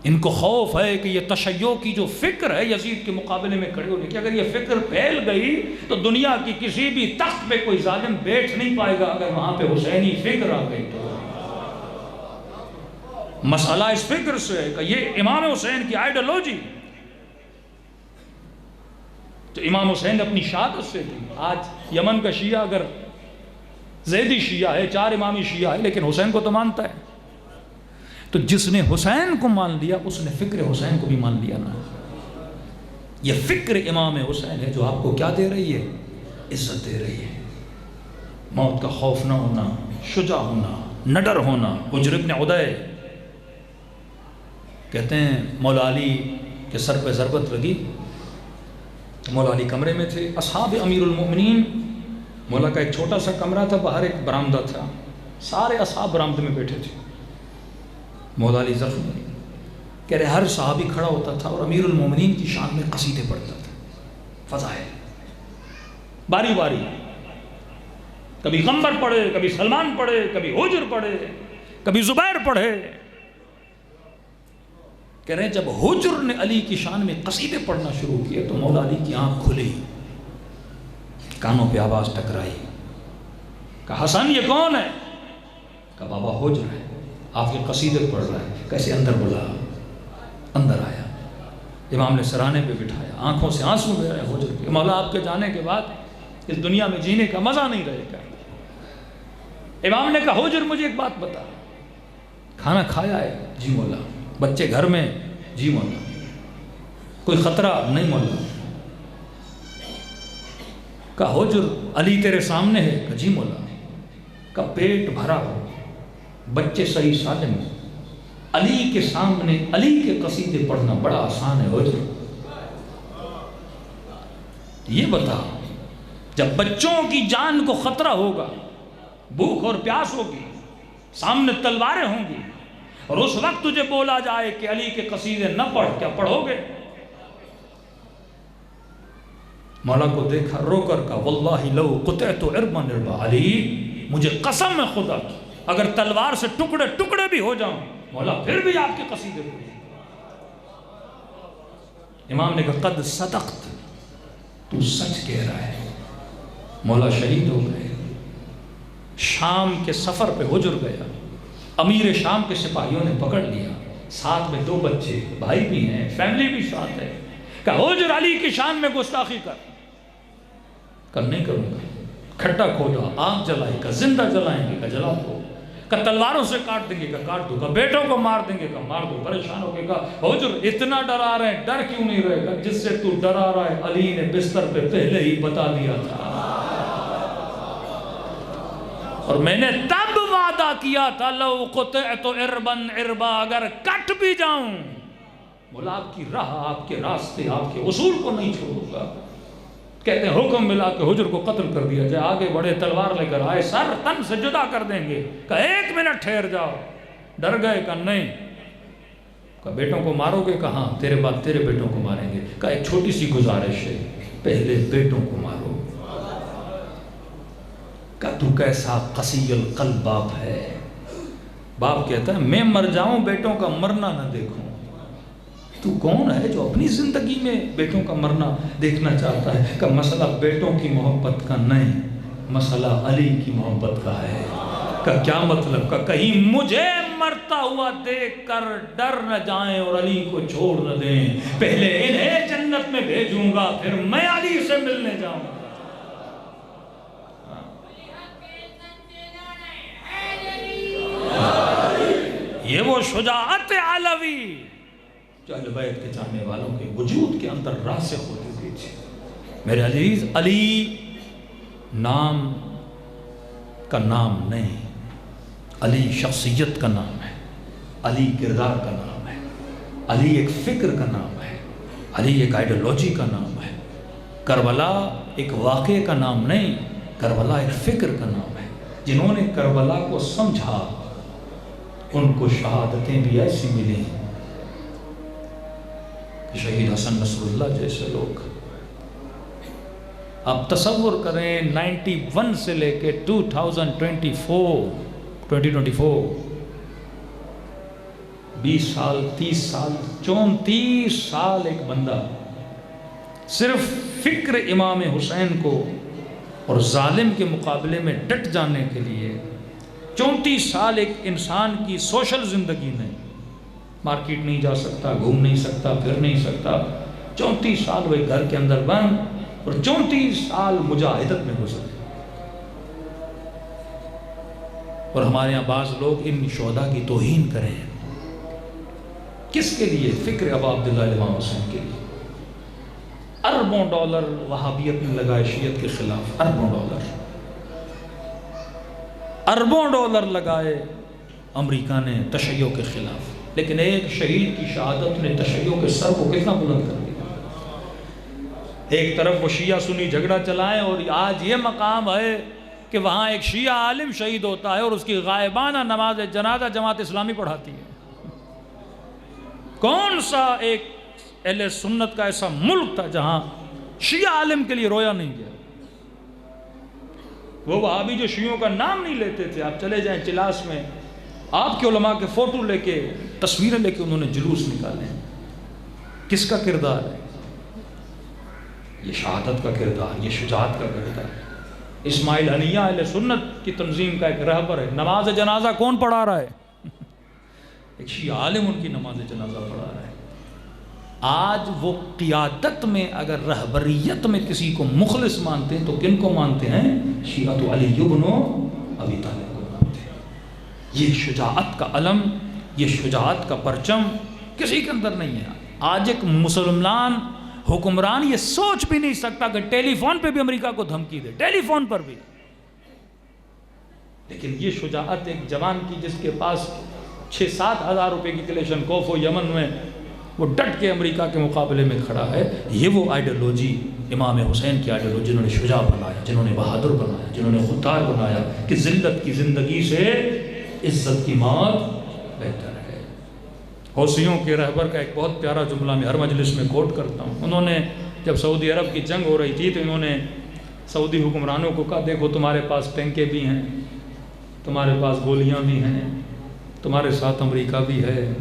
ان کو خوف ہے کہ یہ تشیع کی جو فکر ہے یزید کے مقابلے میں کھڑے ہونے کی، اگر یہ فکر پھیل گئی تو دنیا کی کسی بھی تخت پہ کوئی ظالم بیٹھ نہیں پائے گا اگر وہاں پہ حسینی فکر آ گئی تو۔ مسئلہ اس فکر سے ہے کہ یہ امام حسین کی آئیڈیالوجی تو امام حسین نے اپنی شہادت سے دی۔ آج یمن کا شیعہ اگر زیدی شیعہ ہے، 4 امامی شیعہ ہے، لیکن حسین کو تو مانتا ہے، تو جس نے حسین کو مان لیا اس نے فکر حسین کو بھی مان لیا نا۔ یہ فکر امام حسین ہے جو آپ کو کیا دے رہی ہے؟ عزت دے رہی ہے۔ موت کا خوف نہ ہونا، شجاع ہونا، نڈر ہونا۔ حجر ابن عدی کہتے ہیں مولا علی کے سر پہ ضربت لگی، مولا علی کمرے میں تھے، اصحاب امیر المؤمنین، مولا کا ایک چھوٹا سا کمرہ تھا، باہر ایک برآمدہ تھا، سارے اصحاب برآمدے میں بیٹھے تھے۔ مولا علی زخم کہہ رہے ہر صحابی کھڑا ہوتا تھا اور امیر المومنین کی شان میں قصیدے پڑھتا تھا، فضائل باری باری، کبھی قمر پڑھے، کبھی سلمان پڑھے، کبھی حجر پڑھے، کبھی زبیر پڑھے۔ کہہ رہے ہیں جب حجر نے علی کی شان میں قصیدے پڑھنا شروع کیے تو مولا علی کی آنکھ کھلی، کانوں پہ آواز ٹکرائی، کہا حسن یہ کون ہے؟ کہا بابا حجر ہے، آپ کے قصیدے پڑھ رہا ہے۔ کیسے؟ اندر بلا، اندر آیا، امام نے سرانے پہ بٹھایا، آنکھوں سے آنسو بہ رہے ہیں حجر کے، مولا آپ کے جانے کے بعد اس دنیا میں جینے کا مزہ نہیں رہے گا۔ امام نے کہا حجر مجھے ایک بات بتا، کھانا کھایا ہے؟ جی مولا۔ بچے گھر میں؟ جی مولا۔ کوئی خطرہ؟ نہیں مولا۔ کہا حجر علی تیرے سامنے ہے؟ کہا جی مولا۔ کہا پیٹ بھرا ہو، بچے صحیح سالم، علی کے سامنے علی کے قصیدے پڑھنا بڑا آسان ہے حجر۔ یہ بتا جب بچوں کی جان کو خطرہ ہوگا، بھوک اور پیاس ہوگی، سامنے تلواریں ہوں گی، اور اس وقت تجھے بولا جائے کہ علی کے قصیدے نہ پڑھ، کیا پڑھو گے؟ مولا کو دیکھا، رو کر کہا واللہ لو قطعت عربا عربا علی، مجھے قسم ہے خدا کی اگر تلوار سے ٹکڑے ٹکڑے بھی ہو جاؤں مولا پھر بھی آپ کے قصیدے پڑھوں۔ امام نے کہا قد صدقت، تو سچ کہہ رہا ہے۔ مولا شہید ہو گئے۔ شام کے سفر پہ حجر گیا، امیر شام کے سپاہیوں نے پکڑ لیا، ساتھ میں 2 بچے، بھائی بھی ہیں، فیملی بھی ساتھ ہے۔ کہا حجر علی کی شان میں گستاخی کر نہیں کروں گا۔ کھٹا کھودا، آگ جلائی، کہ زندہ جلائیں گے، کہ جلا دو، کہ تلواروں سے کاٹ دیں گے، کہ کاٹ دو، کہ بیٹوں کو مار دیں گے، کہ مار دو۔ پریشان ہو کے کہا حجر اتنا ڈرا رہے ہیں، ڈر کیوں نہیں رہے گا؟ جس سے تو ڈرا رہا ہے علی نے بستر پہ پہلے ہی بتا دیا تھا، اور میں نے تب وعدہ کیا تھا لو قطعت عربا عربا، اگر کٹ بھی جاؤں مولا آپ کی راہ، آپ کے راستے، آپ کے اصول کو نہیں چھوڑوں گا۔ کہتے ہیں حکم ملا کہ حجر کو قتل کر دیا جائے، آگے بڑے تلوار لے کر آئے، سر تن سے جدا کر دیں گے، کہا 1 منٹ ٹھہر جاؤ۔ ڈر گئے، کہا نہیں۔ کہا بیٹوں کو مارو گے؟ کہا ہاں، تیرے بعد تیرے بیٹوں کو ماریں گے۔ کہا ایک چھوٹی سی گزارش ہے، پہلے بیٹوں کو مارو۔ کہا تو کیسا قسی القلب باپ ہے؟ باپ کہتا ہے میں مر جاؤں بیٹوں کا مرنا نہ دیکھوں۔ تو کون ہے جو اپنی زندگی میں بیٹوں کا مرنا دیکھنا چاہتا ہے؟ کہ مسئلہ بیٹوں کی محبت کا نہیں، مسئلہ علی کی محبت کا ہے۔ کا کیا مطلب کا کہیں مجھے مرتا ہوا دیکھ کر ڈر نہ جائیں اور علی کو چھوڑ نہ دیں، پہلے انہیں جنت میں بھیجوں گا پھر میں علی سے ملنے جاؤں گا۔ یہ وہ شجاعت علوی جو اہل بیت کے چاہنے والوں کے وجود کے اندر راسخ ہوتی تھی۔ میرے عزیز، علی نام کا نام نہیں، علی شخصیت کا نام ہے، علی کردار کا نام ہے، علی ایک فکر کا نام ہے، علی ایک آئیڈیالوجی کا نام ہے۔ کربلا ایک واقعے کا نام نہیں، کربلا ایک فکر کا نام ہے۔ جنہوں نے کربلا کو سمجھا ان کو شہادتیں بھی ایسی ملی کہ شہید حسن نصر اللہ جیسے لوگ، آپ تصور کریں 91 سے لے کے 2024 20 سال 30 سال 34 سال ایک بندہ صرف فکر امام حسین کو اور ظالم کے مقابلے میں ڈٹ جانے کے لیے 34 سال ایک انسان کی سوشل زندگی میں مارکیٹ نہیں جا سکتا، گھوم نہیں سکتا، پھر نہیں سکتا، 34 سال وہ ایک گھر کے اندر بند اور 34 سال مجاہدت میں گزرے۔ اور ہمارے یہاں بعض لوگ ان شہداء کی توہین کریں، کس کے لیے؟ فکر ابا عبداللہ امام حسین کے لیے۔ اربوں ڈالر وہابیت نے لگائے شیعت کے خلاف، اربوں ڈالر لگائے امریکہ نے تشیع کے خلاف، لیکن ایک شہید کی شہادت نے تشیع کے سر کو کتنا بلند کر دیا۔ ایک طرف وہ شیعہ سنی جھگڑا چلائیں اور آج یہ مقام ہے کہ وہاں ایک شیعہ عالم شہید ہوتا ہے اور اس کی غائبانہ نماز جنازہ جماعت اسلامی پڑھاتی ہے۔ کون سا ایک اہل سنت کا ایسا ملک تھا جہاں شیعہ عالم کے لیے رویا نہیں گیا؟ وہ وہابی جو شیعوں کا نام نہیں لیتے تھے، آپ چلے جائیں چلاس میں، آپ کے علماء کے فوٹو لے کے تصویریں لے کے انہوں نے جلوس نکالے۔ کس کا کردار ہے؟ یہ شہادت کا کردار، یہ شجاعت کا کردار۔ اسماعیل حنیہ اہل سنت کی تنظیم کا ایک رہبر ہے، نماز جنازہ کون پڑھا رہا ہے؟ ایک شیعہ عالم ان کی نماز جنازہ پڑھا رہا ہے۔ آج وہ قیادت میں اگر رہبریت میں کسی کو مخلص مانتے ہیں تو کن کو مانتے ہیں؟ شیعۃ علی بن ابی طالب کو مانتے ہیں۔ یہ شجاعت کا علم، یہ شجاعت کا پرچم کسی کے اندر نہیں ہے۔ آج ایک مسلمان حکمران یہ سوچ بھی نہیں سکتا کہ ٹیلی فون پہ بھی امریکہ کو دھمکی دے، ٹیلی فون پر بھی۔ لیکن یہ شجاعت ایک جوان کی جس کے پاس 6-7 ہزار روپے کی کلیشن کوف ہو یمن میں، وہ ڈٹ کے امریکہ کے مقابلے میں کھڑا ہے۔ یہ وہ آئیڈیالوجی امام حسین کی آئیڈیالوجی، جنہوں نے شجاع بنایا، جنہوں نے بہادر بنایا، جنہوں نے خوددار بنایا کہ ذلت کی زندگی سے عزت کی موت بہتر ہے۔ حوثیوں کے رہبر کا ایک بہت پیارا جملہ میں ہر مجلس میں کوٹ کرتا ہوں۔ انہوں نے جب سعودی عرب کی جنگ ہو رہی تھی تو انہوں نے سعودی حکمرانوں کو کہا، دیکھو تمہارے پاس ٹینکیں بھی ہیں، تمہارے پاس گولیاں بھی ہیں، تمہارے ساتھ امریکہ بھی ہے،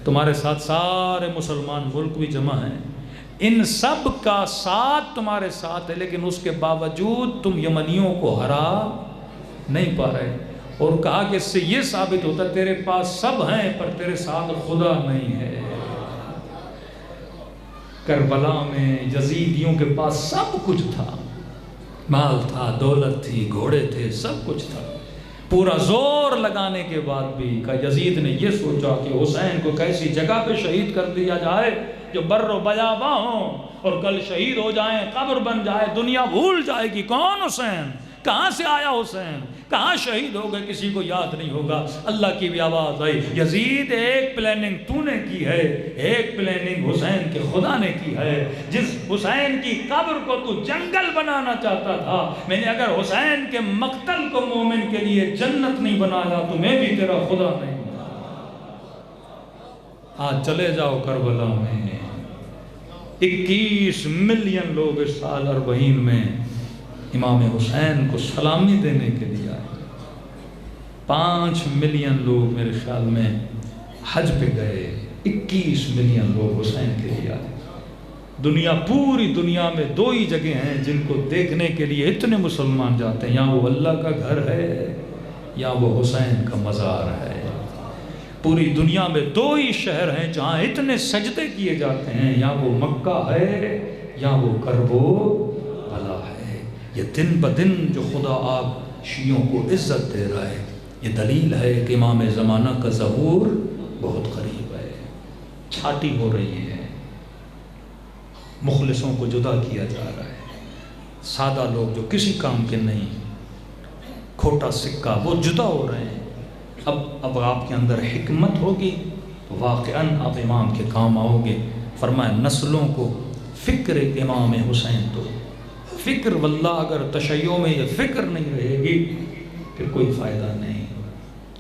تمہارے ساتھ سارے مسلمان ملک بھی جمع ہیں، ان سب کا ساتھ تمہارے ساتھ ہے، لیکن اس کے باوجود تم یمنیوں کو ہرا نہیں پا رہے۔ اور کہا کہ اس سے یہ ثابت ہوتا ہے تیرے پاس سب ہیں پر تیرے ساتھ خدا نہیں ہے۔ کربلا میں یزیدیوں کے پاس سب کچھ تھا، مال تھا، دولت تھی، گھوڑے تھے، سب کچھ تھا۔ پورا زور لگانے کے بعد بھی کہ یزید نے یہ سوچا کہ حسین کو کیسی جگہ پہ شہید کر دیا جائے جو بر و بیاباں ہوں، اور کل شہید ہو جائیں، قبر بن جائے، دنیا بھول جائے گی کون حسین، کہاں سے آیا حسین، کہاں شہید ہو گئے، کسی کو یاد نہیں ہوگا۔ اللہ کی بھی آواز آئی، یزید ایک پلاننگ تو نے کی ہے، ایک پلاننگ حسین کے خدا نے کی ہے۔ جس حسین کی قبر کو تو جنگل بنانا چاہتا تھا، میں نے اگر حسین کے مقتل کو مومن کے لیے جنت نہیں بنایا تو میں بھی تیرا خدا نہیں بنا۔ آج چلے جاؤ کربلا میں، 21 ملین لوگ اس سال اربعین میں امام حسین کو سلامی دینے کے لیے آئے۔ 5 ملین لوگ میرے خیال میں حج پہ گئے، 21 ملین لوگ حسین کے لیے آئے۔ دنیا، پوری دنیا میں 2 ہی جگہ ہیں جن کو دیکھنے کے لیے اتنے مسلمان جاتے ہیں، یہاں وہ اللہ کا گھر ہے، یا وہ حسین کا مزار ہے۔ پوری دنیا میں دو ہی شہر ہیں جہاں اتنے سجدے کیے جاتے ہیں، یا وہ مکہ ہے یا وہ کرب و بلا ہے۔ یہ دن بدن جو خدا آپ شیعوں کو عزت دے رہا ہے، یہ دلیل ہے کہ امام زمانہ کا ظہور بہت قریب ہے۔ چھاٹی ہو رہی ہے، مخلصوں کو جدا کیا جا رہا ہے، سادہ لوگ جو کسی کام کے نہیں، کھوٹا سکہ، وہ جدا ہو رہے ہیں۔ اب آپ کے اندر حکمت ہوگی تو واقعاً آپ امام کے کام آؤ گے۔ فرمایا نسلوں کو فکر امام حسین تو فکر، واللہ اگر تشیع میں یہ فکر نہیں رہے گی پھر کوئی فائدہ نہیں۔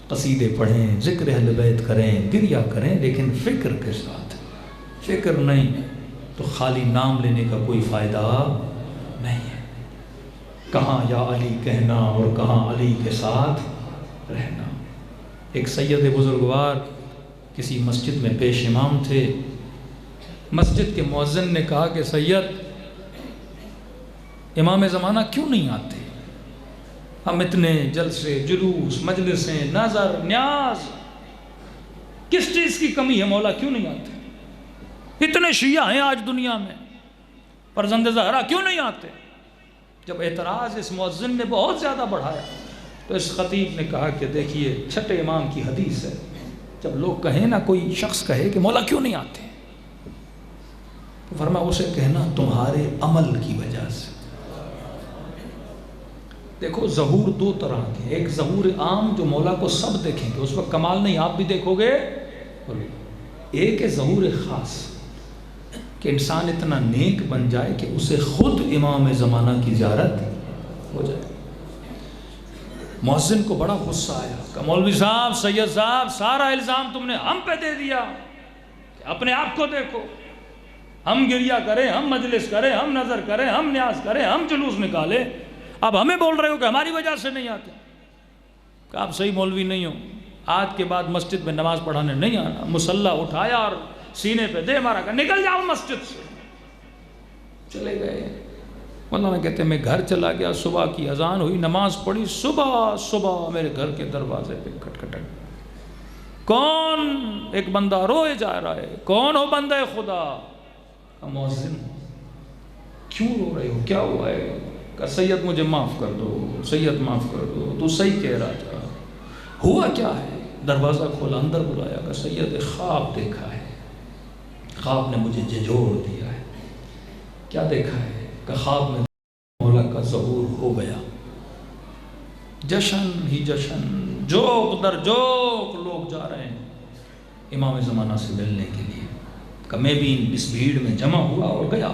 قصیدے پڑھیں، ذکر اہل بیت کریں، گریہ کریں، لیکن فکر کے ساتھ، فکر نہیں تو خالی نام لینے کا کوئی فائدہ نہیں ہے۔ کہاں یا علی کہنا اور کہاں علی کے ساتھ رہنا۔ ایک سید بزرگوار کسی مسجد میں پیش امام تھے، مسجد کے مؤذن نے کہا کہ سید امام زمانہ کیوں نہیں آتے؟ ہم اتنے جلسے، جلوس، مجلسیں، نظر، نیاز، کس چیز کی کمی ہے؟ مولا کیوں نہیں آتے؟ اتنے شیعہ ہیں آج دنیا میں، فرزند زہرا کیوں نہیں آتے؟ جب اعتراض اس مؤذن نے بہت زیادہ بڑھایا تو اس خطیب نے کہا کہ دیکھیے چھٹے امام کی حدیث ہے، جب لوگ کہیں نا، کوئی شخص کہے کہ مولا کیوں نہیں آتے، تو فرمایا اسے کہنا تمہارے عمل کی وجہ سے۔ دیکھو ظہور دو طرح کے، ایک ظہور عام جو مولا کو سب دیکھیں گے، اس وقت کمال نہیں آپ بھی دیکھو گے، ایک ہے ظہور خاص کہ انسان اتنا نیک بن جائے کہ اسے خود امام زمانہ کی زیارت ہو جائے۔ مؤذن کو بڑا غصہ آیا کہ مولوی صاحب، سید صاحب، سارا الزام تم نے ہم پہ دے دیا، کہ اپنے آپ کو دیکھو، ہم گریہ کریں، ہم مجلس کریں، ہم نظر کریں، ہم نیاز کریں، ہم جلوس نکالیں، اب ہمیں بول رہے ہو کہ ہماری وجہ سے نہیں آتے۔ کہ آپ صحیح مولوی نہیں ہو، آج کے بعد مسجد میں نماز پڑھانے نہیں آنا۔ مسلح اٹھایا اور سینے پہ دے مارا کہ نکل جاؤ مسجد سے۔ چلے گئے۔ مولانا کہتے ہیں میں گھر چلا گیا، صبح کی اذان ہوئی، نماز پڑھی، صبح میرے گھر کے دروازے پہ کھٹکھٹائی، کون؟ ایک بندہ روئے جا رہا ہے، کون ہو بندہ خدا؟ مؤذن، کیوں رو رہے ہو، کیا ہوا ہے؟ کہ سید مجھے معاف کر دو، سید معاف کر دو، تو صحیح کہہ رہا تھا، ہوا کیا ہے؟ دروازہ کھولا، اندر بلایا کہ سید خواب دیکھا ہے، خواب نے مجھے جھنجھوڑ دیا ہے۔ کیا دیکھا ہے؟ کہ خواب میں مولا کا ظہور ہو گیا، جشن ہی جشن، جوک در جوک لوگ جا رہے ہیں امام زمانہ سے ملنے کے لیے۔ کہ میں بھی اس بھیڑ میں جمع ہوا اور گیا،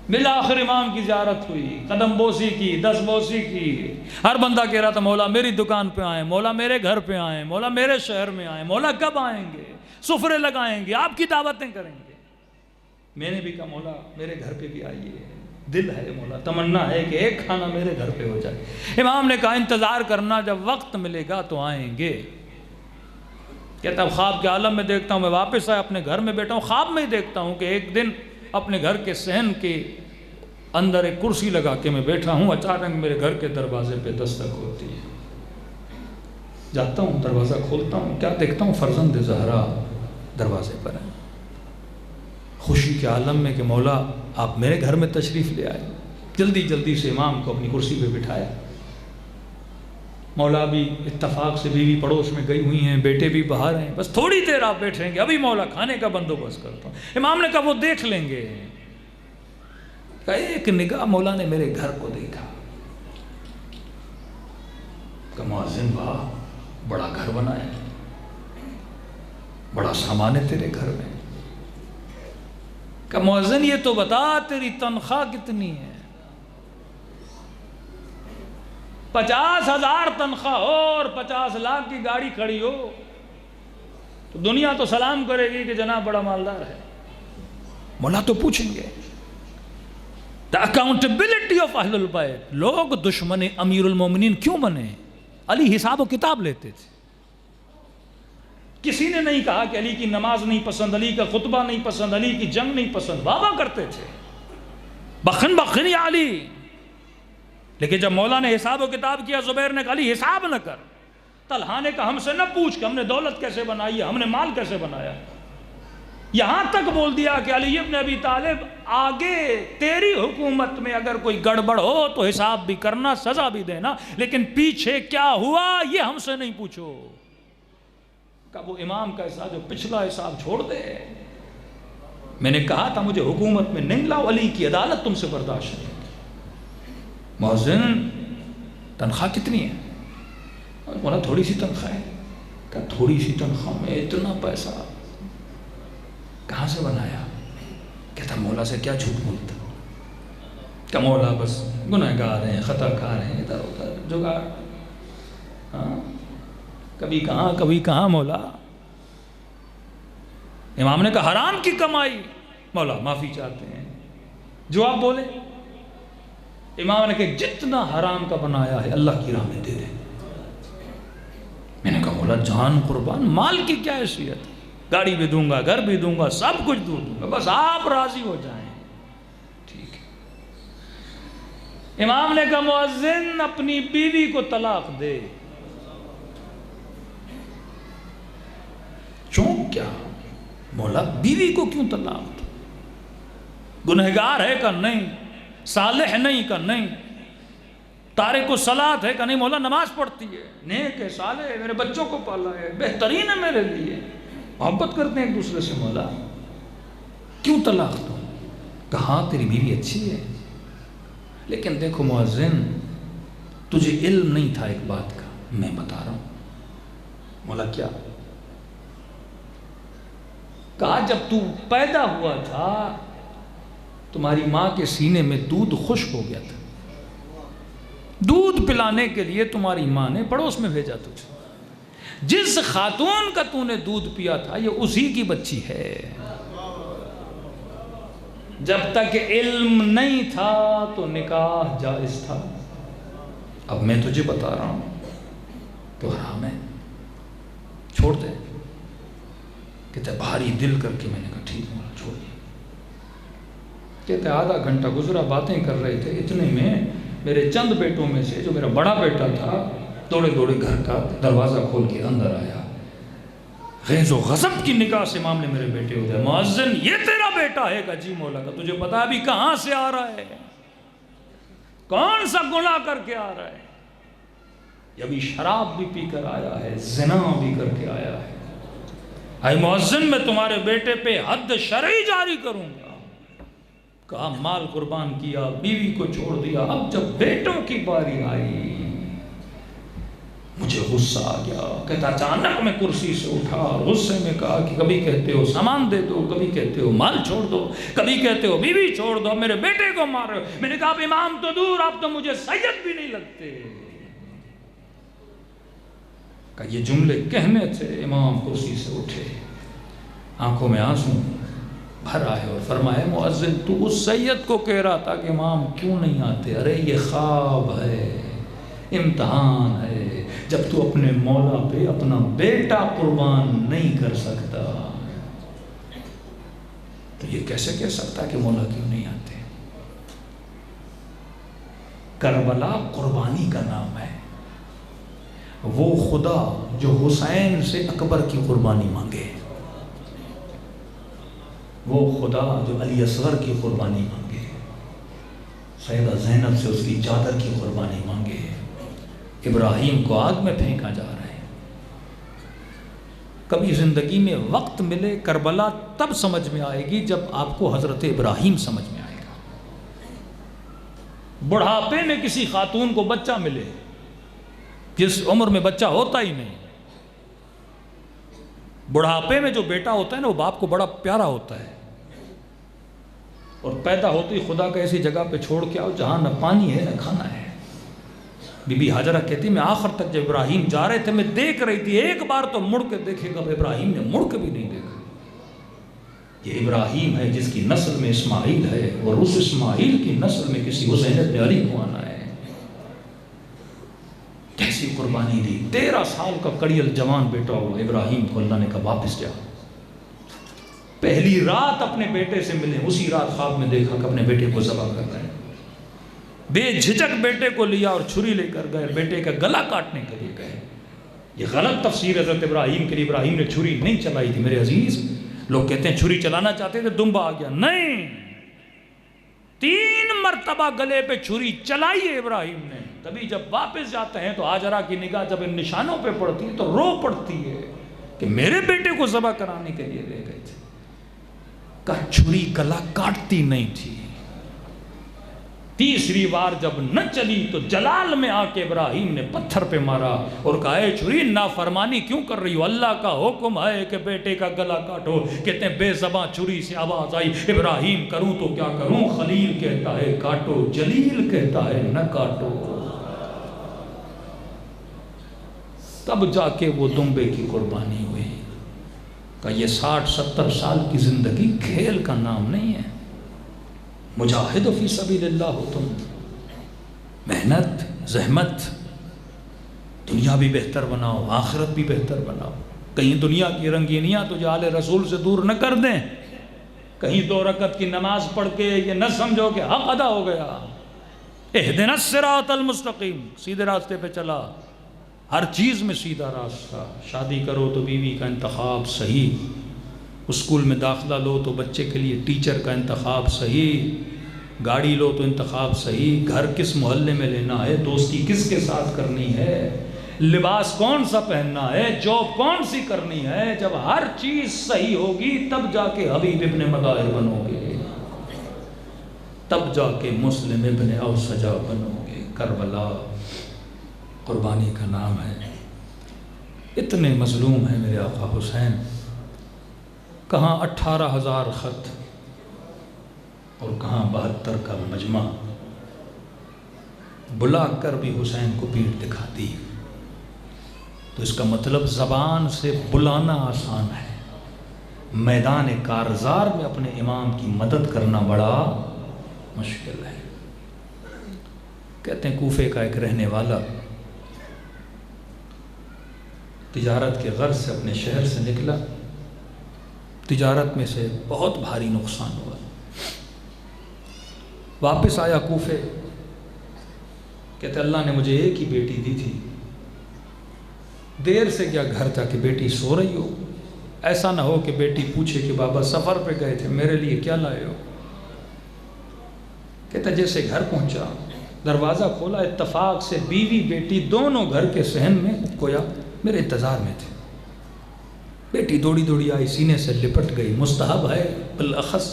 بالآخر امام کی زیارت ہوئی، قدم بوسی کی، دست بوسی کی۔ ہر بندہ کہہ رہا تھا مولا میری دکان پہ آئیں، مولا میرے گھر پہ آئیں، مولا میرے شہر میں آئیں، مولا کب آئیں گے، سفرے لگائیں گے، آپ کی دعوتیں کریں گے۔ میں نے بھی کہا مولا میرے گھر پہ بھی آئیے، دل ہے مولا، تمنا ہے کہ ایک کھانا میرے گھر پہ ہو جائے۔ امام نے کہا انتظار کرنا، جب وقت ملے گا تو آئیں گے۔ کہتا اب خواب کے عالم میں دیکھتا ہوں، میں واپس آیا اپنے گھر میں بیٹھا ہوں، خواب میں ہی دیکھتا ہوں کہ ایک دن اپنے گھر کے صحن کے اندر ایک کرسی لگا کے میں بیٹھا ہوں، اچانک میرے گھر کے دروازے پہ دستک ہوتی ہے، جاتا ہوں، دروازہ کھولتا ہوں، کیا دیکھتا ہوں؟ فرزند زہرا دروازے پر ہے۔ خوشی کے عالم میں کہ مولا آپ میرے گھر میں تشریف لے آئے، جلدی سے امام کو اپنی کرسی پہ بٹھایا۔ مولا بھی اتفاق سے بیوی پڑوس میں گئی ہوئی ہیں، بیٹے بھی باہر ہیں، بس تھوڑی دیر آپ بیٹھیں گے، ابھی مولا کھانے کا بندوبست کرتا ہوں۔ امام نے کہا وہ دیکھ لیں گے۔ کہ ایک نگاہ مولا نے میرے گھر کو دیکھا، کہ مؤذن واہ بڑا گھر بنایا، بڑا سامان ہے تیرے گھر میں۔ کہ مؤذن یہ تو بتا تیری تنخواہ کتنی ہے؟ 50,000 تنخواہ ہو اور 50 لاکھ کی گاڑی کھڑی ہو تو دنیا تو سلام کرے گی کہ جناب بڑا مالدار ہے۔ مولا تو پوچھیں گے the accountability of اہل البیت۔ لوگ دشمن امیر المومنین کیوں بنے؟ علی حساب و کتاب لیتے تھے۔ کسی نے نہیں کہا کہ علی کی نماز نہیں پسند، علی کا خطبہ نہیں پسند، علی کی جنگ نہیں پسند، واہ واہ کرتے تھے، بخن بخن یا علی۔ لیکن جب مولا نے حساب و کتاب کیا، زبیر نے کہا علی حساب نہ کر. طلحہ نے کہا ہم سے نہ پوچھ کہ ہم نے دولت کیسے بنائی ہے، ہم نے مال کیسے بنایا. یہاں تک بول دیا کہ علی ابن ابی طالب آگے تیری حکومت میں اگر کوئی گڑبڑ ہو تو حساب بھی کرنا، سزا بھی دینا، لیکن پیچھے کیا ہوا یہ ہم سے نہیں پوچھو. کہ وہ امام کا حساب جو پچھلا حساب چھوڑ دے. میں نے کہا تھا مجھے حکومت میں نہیں لاؤ، علی کی عدالت تم سے برداشت نہیں. مؤذن تنخواہ کتنی ہے؟ بولا تھوڑی سی تنخواہ ہے. کہ تھوڑی سی تنخواہ میں اتنا پیسہ کہاں سے بنایا؟ کہتا مولا سے کیا جھوٹ بولتا. کہ مولا بس گناہ گار ہیں، خطا کار ہیں، ادھر ادھر جگاڑ. ہاں کبھی کہاں مولا. امام نے کہا حرام کی کمائی. مولا معافی چاہتے ہیں، جو آپ بولے. امام نے کہا جتنا حرام کا بنایا ہے اللہ کی راہ میں دے دے. میں نے کہا مولا جان قربان، مال کی کیا حیثیت، گاڑی بھی دوں گا، گھر بھی دوں گا، سب کچھ دوں گا، بس آپ راضی ہو جائیں. ٹھیک ہے. امام نے کہا مؤذن اپنی بیوی کو طلاق دے. چونک کیا مولا بیوی کو کیوں طلاق دے؟ گنہگار ہے کہ نہیں، صالح نہیں کہ نہیں، تارک الصلاۃ ہے کہ نہیں. مولا نماز پڑھتی ہے، نیک ہے، صالح ہے، میرے بچوں کو پالا ہے، بہترین ہے میرے لیے، محبت کرتے ہیں ایک دوسرے سے. مولا کیوں طلاق دو؟ کہا تیری بیوی اچھی ہے، لیکن دیکھو مؤذن تجھے علم نہیں تھا ایک بات کا، میں بتا رہا ہوں. مولا کیا؟ کہا جب تو پیدا ہوا تھا تمہاری ماں کے سینے میں دودھ خشک ہو گیا تھا. دودھ پلانے کے لیے تمہاری ماں نے پڑوس میں بھیجا تجھے. جس خاتون کا تو نے دودھ پیا تھا یہ اسی کی بچی ہے. جب تک علم نہیں تھا تو نکاح جائز تھا. اب میں تجھے بتا رہا ہوں تو حرام ہے، چھوڑ دے. کہتے بھاری دل کر کے میں نے کہا ٹھیک ہے چھوڑ دیا. کہتے آدھا گھنٹہ گزرا، باتیں کر رہے تھے، اتنے میں میرے چند بیٹوں میں سے جو میرا بڑا بیٹا تھا دوڑے دوڑے گھر کا دروازہ کھول کے اندر آیا. غیظ و غضب کی نگاہ سے امام نے میرے بیٹے ہو گیا. مؤذن یہ تیرا بیٹا ہے؟ کہ جی مولا. کا تجھے پتا ابھی کہاں سے آ رہا ہے، کون سا گناہ کر کے آ رہا ہے؟ یہ ابھی شراب بھی پی کر آیا ہے، زنا بھی کر کے آیا ہے. اے مؤذن میں تمہارے بیٹے پہ حد شرعی جاری کروں گا. کہا مال قربان کیا، بیوی کو چھوڑ دیا. اب جب بیٹوں کی باری آئی مجھے غصہ آ گیا. کہتا اچانک میں کرسی سے اٹھا، غصے میں کہا کہ کبھی کہتے ہو سامان دے دو، کبھی کہتے ہو مال چھوڑ دو، کبھی کہتے ہو بیوی چھوڑ دو، میرے بیٹے کو مار رہے ہو. میں نے کہا اب امام تو دور، آپ تو مجھے سید بھی نہیں لگتے. کہ یہ جملے کہنے تھے امام کرسی سے اٹھے، آنکھوں میں آنسو بھر آئے اور فرمائے مؤذن تو اس سید کو کہہ رہا تھا کہ امام کیوں نہیں آتے؟ ارے یہ خواب ہے، امتحان ہے. جب تو اپنے مولا پہ اپنا بیٹا قربان نہیں کر سکتا تو یہ کیسے کہہ سکتا کہ مولا کیوں نہیں آتے؟ کربلا قربانی کا نام ہے. وہ خدا جو حسین سے اکبر کی قربانی مانگے، وہ خدا جو علی اصغر کی قربانی مانگے، سیدہ زینب سے اس کی چادر کی قربانی مانگے، ابراہیم کو آگ میں پھینکا جا رہا ہے. کبھی زندگی میں وقت ملے کربلا تب سمجھ میں آئے گی جب آپ کو حضرت ابراہیم سمجھ میں آئے گا. بڑھاپے میں کسی خاتون کو بچہ ملے جس عمر میں بچہ ہوتا ہی نہیں. بڑھاپے میں جو بیٹا ہوتا ہے نا وہ باپ کو بڑا پیارا ہوتا ہے، اور پیدا ہوتی خدا کا ایسی جگہ پہ چھوڑ کے آؤ جہاں نہ پانی ہے نہ کھانا ہے. بی بی ہاجرہ کہتی میں آخر تک جب ابراہیم جا رہے تھے میں دیکھ رہی تھی ایک بار تو مڑ کے دیکھے گا. ابراہیم نے مڑ کے بھی نہیں دیکھا. یہ ابراہیم ہے جس کی نسل میں اسماعیل ہے، اور اس اسماعیل کی نسل میں کسی حسین ابن علی کو آنا ہے. کیسی قربانی دی. 13 سال کا کڑیل جوان بیٹا ہوا ابراہیم کو اللہ نے کہا واپس جا. پہلی رات اپنے بیٹے سے ملے، اسی رات خواب میں دیکھا کہ اپنے بیٹے کو ذبح کر رہے ہیں. بے جھجک بیٹے کو لیا اور چھری لے کر گئے، بیٹے کا گلا کاٹنے کے لیے گئے۔ یہ غلط تفسیر حضرت ابراہیم کے لیے، ابراہیم نے چھری نہیں چلائی تھی میرے عزیز۔ لوگ کہتے ہیں چھری چلانا چاہتے تھے، دمبا آ گیا، نہیں، 3 مرتبہ گلے پہ چھری چلائی ہے ابراہیم نے۔ کبھی جب واپس جاتے ہیں تو ہاجرہ کی نگاہ جب ان نشانوں پہ پڑتی ہے تو رو پڑتی ہے کہ میرے بیٹے کو ذبح کرانے کے لیے لے گئے تھے، کہ چھری گلا کاٹتی نہیں تھی۔ تیسری بار جب نہ چلی تو جلال میں آ کے ابراہیم نے پتھر پہ مارا اور کہا، اے چھری نافرمانی کیوں کر رہی ہو؟ اللہ کا حکم ہے کہ بیٹے کا گلا کاٹو۔ کہتے ہیں بے زباں چھری سے آواز آئی، ابراہیم کروں تو کیا کروں؟ خلیل کہتا ہے کاٹو، جلیل کہتا ہے نہ کاٹو۔ تب جا کے وہ دمبے کی قربانی ہوئی۔ کہ یہ 60-70 سال کی زندگی کھیل کا نام نہیں ہے۔ مجاہد فی سبیل اللہ ہو تم، محنت زحمت، دنیا بھی بہتر بناؤ، آخرت بھی بہتر بناؤ۔ کہیں دنیا کی رنگینیاں تجھے آل رسول سے دور نہ کر دیں، کہیں 2 رکعت کی نماز پڑھ کے یہ نہ سمجھو کہ حق ادا ہو گیا۔ اہدنا الصراط المستقیم، سیدھے راستے پہ چلا، ہر چیز میں سیدھا راستہ۔ شادی کرو تو بیوی کا انتخاب صحیح، اسکول میں داخلہ لو تو بچے کے لیے ٹیچر کا انتخاب صحیح، گاڑی لو تو انتخاب صحیح، گھر کس محلے میں لینا ہے، دوستی کس کے ساتھ کرنی ہے، لباس کون سا پہننا ہے، جاب کون سی کرنی ہے۔ جب ہر چیز صحیح ہوگی تب جا کے حبیب ابن مظاہر بنو گے، تب جا کے مسلم ابن اوسجا بنو گے۔ کربلا قربانی کا نام ہے۔ اتنے مظلوم ہیں میرے آقا حسین، کہاں 18,000 خط اور کہاں 72 کا مجمع، بلا کر بھی حسین کو پیٹھ دکھاتی۔ تو اس کا مطلب زبان سے بلانا آسان ہے، میدان کارزار میں اپنے امام کی مدد کرنا بڑا مشکل ہے۔ کہتے ہیں کوفے کا ایک رہنے والا تجارت کے غرض سے اپنے شہر سے نکلا، تجارت میں سے بہت بھاری نقصان ہوا، واپس آیا کوفے، کہتے اللہ نے مجھے ایک ہی بیٹی دی تھی، دیر سے گیا گھر جا کے بیٹی سو رہی ہو، ایسا نہ ہو کہ بیٹی پوچھے کہ بابا سفر پہ گئے تھے میرے لیے کیا لائے ہو۔ کہتا جیسے گھر پہنچا، دروازہ کھولا، اتفاق سے بیوی بیٹی دونوں گھر کے صحن میں گویا میرے انتظار میں تھے۔ بیٹی دوڑی دوڑی آئی، سینے سے لپٹ گئی۔ مستحب ہے بالاخص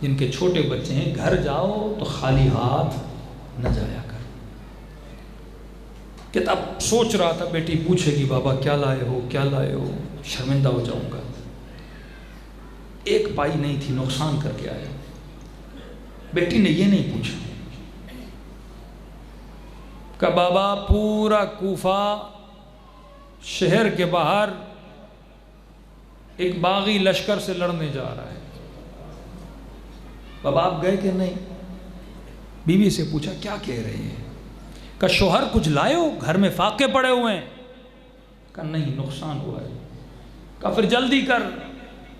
جن کے چھوٹے بچے ہیں، گھر جاؤ تو خالی ہاتھ نہ جایا کر۔ کہ اب سوچ رہا تھا بیٹی پوچھے گی بابا کیا لائے ہو کیا لائے ہو، شرمندہ ہو جاؤں گا۔ ایک پائی نہیں تھی، نقصان کر کے آیا۔ بیٹی نے یہ نہیں پوچھا کہ بابا پورا کوفہ شہر کے باہر ایک باغی لشکر سے لڑنے جا رہا ہے، بابا آپ گئے کہ نہیں؟ بیوی سے پوچھا کیا کہہ رہے ہیں؟ کہ شوہر کچھ لائے ہو، گھر میں فاقے پڑے ہوئے ہیں؟ کہ نہیں، نقصان ہوا ہے۔ کہ پھر جلدی کر،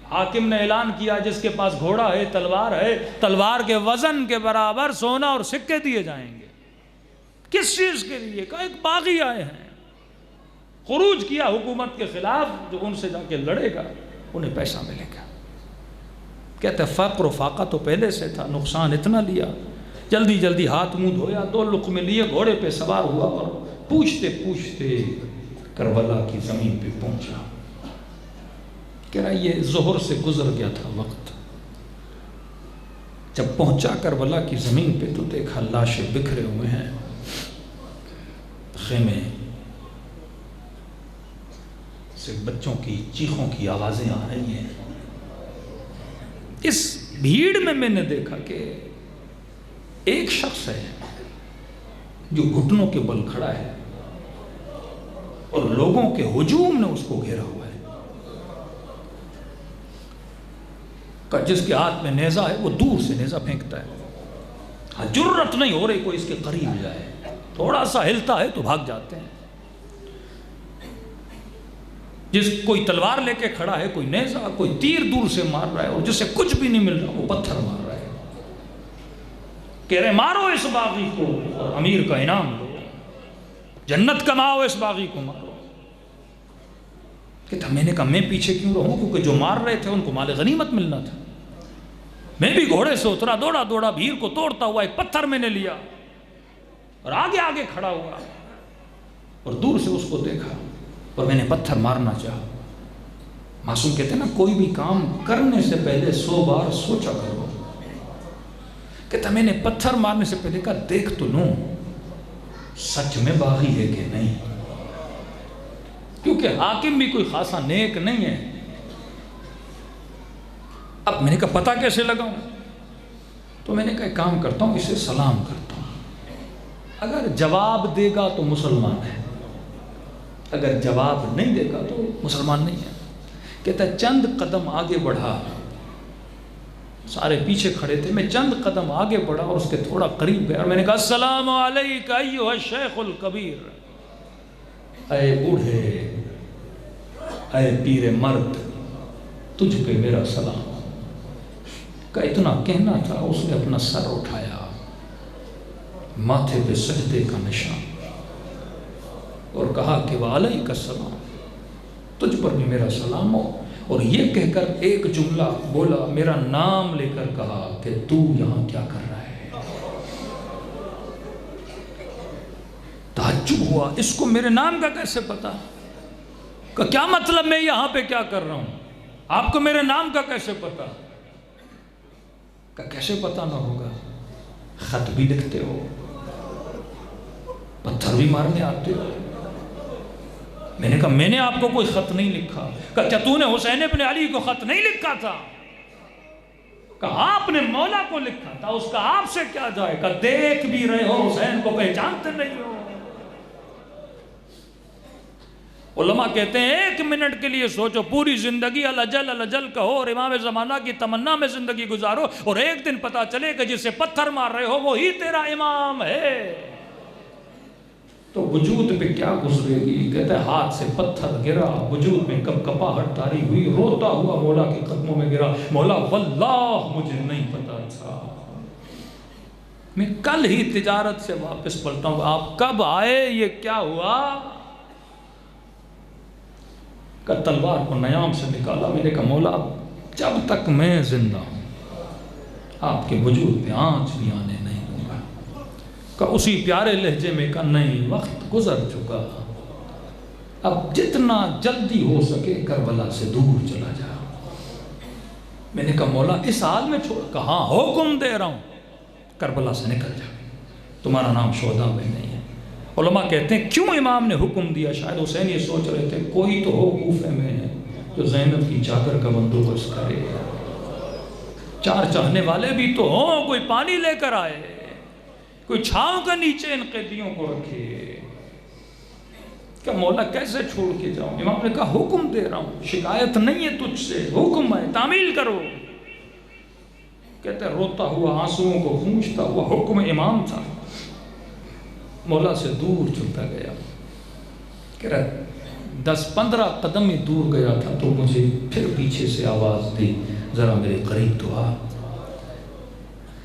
حاکم نے اعلان کیا جس کے پاس گھوڑا ہے تلوار ہے، تلوار کے وزن کے برابر سونا اور سکے دیے جائیں گے۔ کس چیز کے لیے؟ کہ ایک باغی آئے ہیں، خروج کیا حکومت کے خلاف، جو ان سے جا کے لڑے گا انہیں پیسہ ملے گا۔ کہتے فقر و فاقہ تو پہلے سے تھا، نقصان اتنا لیا، جلدی جلدی ہاتھ منہ دھویا، 2 لقمے لیے، گھوڑے پہ سوار ہوا اور پوچھتے پوچھتے کربلا کی زمین پہ پہنچا۔ کہہ رہا یہ ظہر سے گزر گیا تھا وقت، جب پہنچا کربلا کی زمین پہ تو دیکھا لاشیں بکھرے ہوئے ہیں، خیمے سے بچوں کی چیخوں کی آوازیں آ رہی ہیں۔ اس بھیڑ میں نے دیکھا کہ ایک شخص ہے جو گھٹنوں کے بل کھڑا ہے اور لوگوں کے ہجوم نے اس کو گھیرا ہوا ہے، کہ جس کے ہاتھ میں نیزہ ہے وہ دور سے نیزہ پھینکتا ہے، جرت نہیں ہو رہی کوئی اس کے قریب جائے، تھوڑا سا ہلتا ہے تو بھاگ جاتے ہیں۔ جس کوئی تلوار لے کے کھڑا ہے، کوئی نیزہ، کوئی تیر دور سے مار رہا ہے، اور جسے کچھ بھی نہیں مل رہا وہ پتھر مار رہا ہے۔ کہہ رہے مارو اس باغی کو اور امیر کا انعام لو، جنت کماؤ، اس باغی کو مارو۔ کہتا میں نے کہا میں پیچھے کیوں رہوں، کیونکہ جو مار رہے تھے ان کو مال غنیمت ملنا تھا۔ میں بھی گھوڑے سے اترا، دوڑا دوڑا بھیڑ کو توڑتا ہوا، ایک پتھر میں نے لیا اور آگے آگے کھڑا ہوا اور دور سے اس کو دیکھا اور میں نے پتھر مارنا چاہا۔ معصوم کہتے ہیں نا کوئی بھی کام کرنے سے پہلے 100 بار سوچا کرو۔ کہتا میں نے پتھر مارنے سے پہلے کہا دیکھ تو لوں سچ میں باغی ہے کہ نہیں، کیونکہ حاکم بھی کوئی خاصا نیک نہیں ہے۔ اب میں نے کہا پتہ کیسے لگاؤں، تو میں نے کہا ایک کام کرتا ہوں، اسے سلام کرتا ہوں، اگر جواب دے گا تو مسلمان ہے، اگر جواب نہیں دے گا تو مسلمان نہیں ہے۔ کہتا ہے چند قدم آگے بڑھا، سارے پیچھے کھڑے تھے، میں چند قدم آگے بڑھا اور اس کے تھوڑا قریب گیا اور میں نے کہا السلام علیک ایھا الشیخ الکبیر، اے بوڑھے، اے پیر مرد، تجھ پہ میرا سلام۔ کہ اتنا کہنا تھا، اس نے اپنا سر اٹھایا، ماتھے پہ سجدے کا نشان، اور کہا کہ وعلیک السلام، تجھ پر بھی میرا سلام ہو، اور یہ کہہ کر ایک جملہ بولا، میرا نام لے کر کہا کہ تو یہاں کیا کر رہا ہے۔ تعجب ہوا، اس کو میرے نام کا کیسے پتا، کہ کیا مطلب میں یہاں پہ کیا کر رہا ہوں، آپ کو میرے نام کا کیسے پتا، کہ کیسے پتا نہ ہوگا، خط بھی لکھتے ہو، پتھر بھی مارنے آتے ہو۔ میں نے کہا میں نے آپ کو کوئی خط نہیں لکھا۔ کہا کیا تو نے حسین ابن علی کو خط نہیں لکھا تھا؟ کہا آپ نے مولا کو لکھا تھا، اس کا آپ سے کیا جائے، کہا دیکھ بھی رہے ہو حسین کو پہچانتے نہیں ہو۔ علماء کہتے ہیں 1 منٹ کے لیے سوچو، پوری زندگی الاجل الاجل کہو اور امام زمانہ کی تمنا میں زندگی گزارو، اور ایک دن پتا چلے کہ جسے پتھر مار رہے ہو وہی تیرا امام ہے، تو وجود پہ کیا گزرے گی؟ کہتے ہیں ہاتھ سے پتھر گرا، وجود میں کب کپاہٹ طاری ہوئی، روتا ہوا مولا کے قدموں میں گرا، مولا واللہ مجھے نہیں پتا تھا، میں کل ہی تجارت سے واپس پلٹا ہوں، آپ کب آئے، یہ کیا ہوا؟ کہ تلوار کو نیام سے نکالا، میں نے کہا مولا جب تک میں زندہ ہوں آپ کے وجود پہ آنچ بھی آنے نہیں دوں گا۔ کہ اسی پیارے لہجے میں کہا نہیں، وقت گزر چکا، اب جتنا جلدی ہو سکے کربلا سے دور چلا جا۔ میں نے کہا مولا اس حال میں چھوڑ، کہاں حکم دے رہا ہوں، کربلا سے نکل جا، تمہارا نام شہداء میں نہیں ہے۔ علماء کہتے ہیں کیوں امام نے حکم دیا؟ شاید حسین یہ سوچ رہے تھے کوئی تو ہو کوفے میں جو زینب کی چادر کا بندوبست کرے، 4 چاہنے والے بھی تو ہوں، کوئی پانی لے کر آئے، کوئی چھاؤں کے نیچے ان قیدیوں کو رکھے۔ کہ مولا کیسے چھوڑ کے جاؤں؟ امام نے کہا حکم دے رہا ہوں، شکایت نہیں ہے تجھ سے، حکم ہے، تعمیل کرو۔ کہتے روتا ہوا آنسوؤں کو پوچھتا ہوا، حکم امام تھا، مولا سے دور چلتا گیا، کہہ رہا 10-15 قدم ہی دور گیا تھا تو مجھے پھر پیچھے سے آواز دی ذرا میرے قریب تو آ۔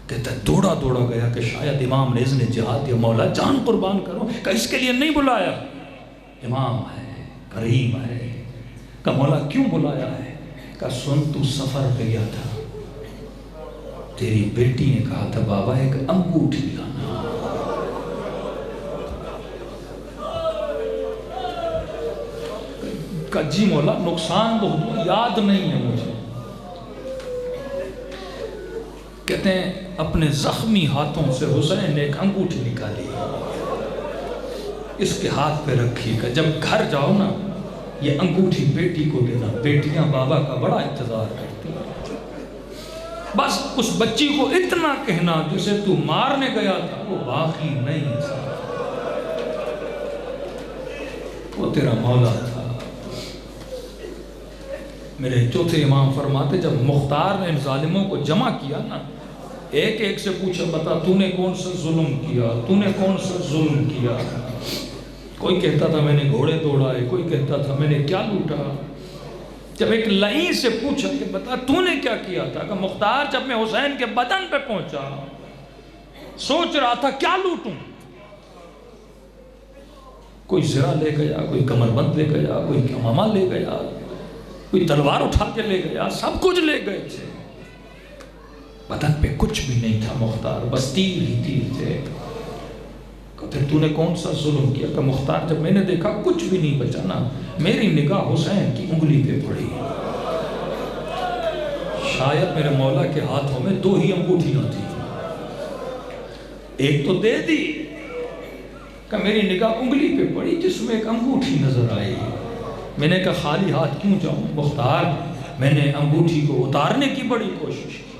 کہتا ہے دوڑا دوڑا گیا کہ شاید امام نے اذن جہاد دیا، مولا جان قربان کرو، کہ اس کے لیے نہیں بلایا، امام ہے، کریم ہے۔ کہ مولا کیوں بلایا ہے؟ کہ سن تو سفر پہ گیا تھا، تیری بیٹی نے کہا تھا بابا ایک انگوٹھی لانا، کہ جی مولا نقصان بہت ہوا، یاد نہیں ہے مجھے۔ کہتے ہیں اپنے زخمی ہاتھوں سے حسین نے ایک انگوٹھی نکالی، اس کے ہاتھ پہ رکھی کہ جب گھر جاؤ نا یہ انگوٹھی بیٹی کو دینا، بیٹیاں بابا کا بڑا انتظار کرتی ہیں۔ بس اس بچی کو اتنا کہنا جسے تو مارنے گیا تھا وہ باقی نہیں تھا، وہ تیرا مولا تھا۔ میرے چوتھے امام فرماتے جب مختار نے ان ظالموں کو جمع کیا نا، ایک ایک سے پوچھا بتا تو نے کون سا ظلم کیا، تو نے کون سا ظلم کیا؟ کوئی کہتا تھا میں نے گھوڑے دوڑائے، کوئی کہتا تھا میں نے کیا لوٹا۔ جب ایک لئیم سے پوچھا کہ بتا تو نے کیا کیا تھا، کہ مختار جب میں حسین کے بدن پہ پہنچا سوچ رہا تھا کیا لوٹوں، کوئی زرہ لے گیا، کوئی کمر بند لے گیا، کوئی امامہ لے گیا، کوئی تلوار اٹھا کے لے گیا، سب کچھ لے گئے تھے، بدن پہ کچھ بھی نہیں تھا مختار، بس تیر ہی تیر تھے۔ پھر تو نے کون سا ظلم کیا؟ کہ مختار جب میں نے دیکھا کچھ بھی نہیں بچا نا، میری نگاہ حسین کی انگلی پہ پڑی، شاید میرے مولا کے ہاتھوں میں 2 ہی انگوٹھی نہ تھی، ایک تو دے دی کہ میری نگاہ انگلی پہ پڑی جس میں ایک انگوٹھی نظر آئی۔ میں نے کہا خالی ہاتھ کیوں جاؤں مختار، میں نے انگوٹھی کو اتارنے کی بڑی کوشش کی،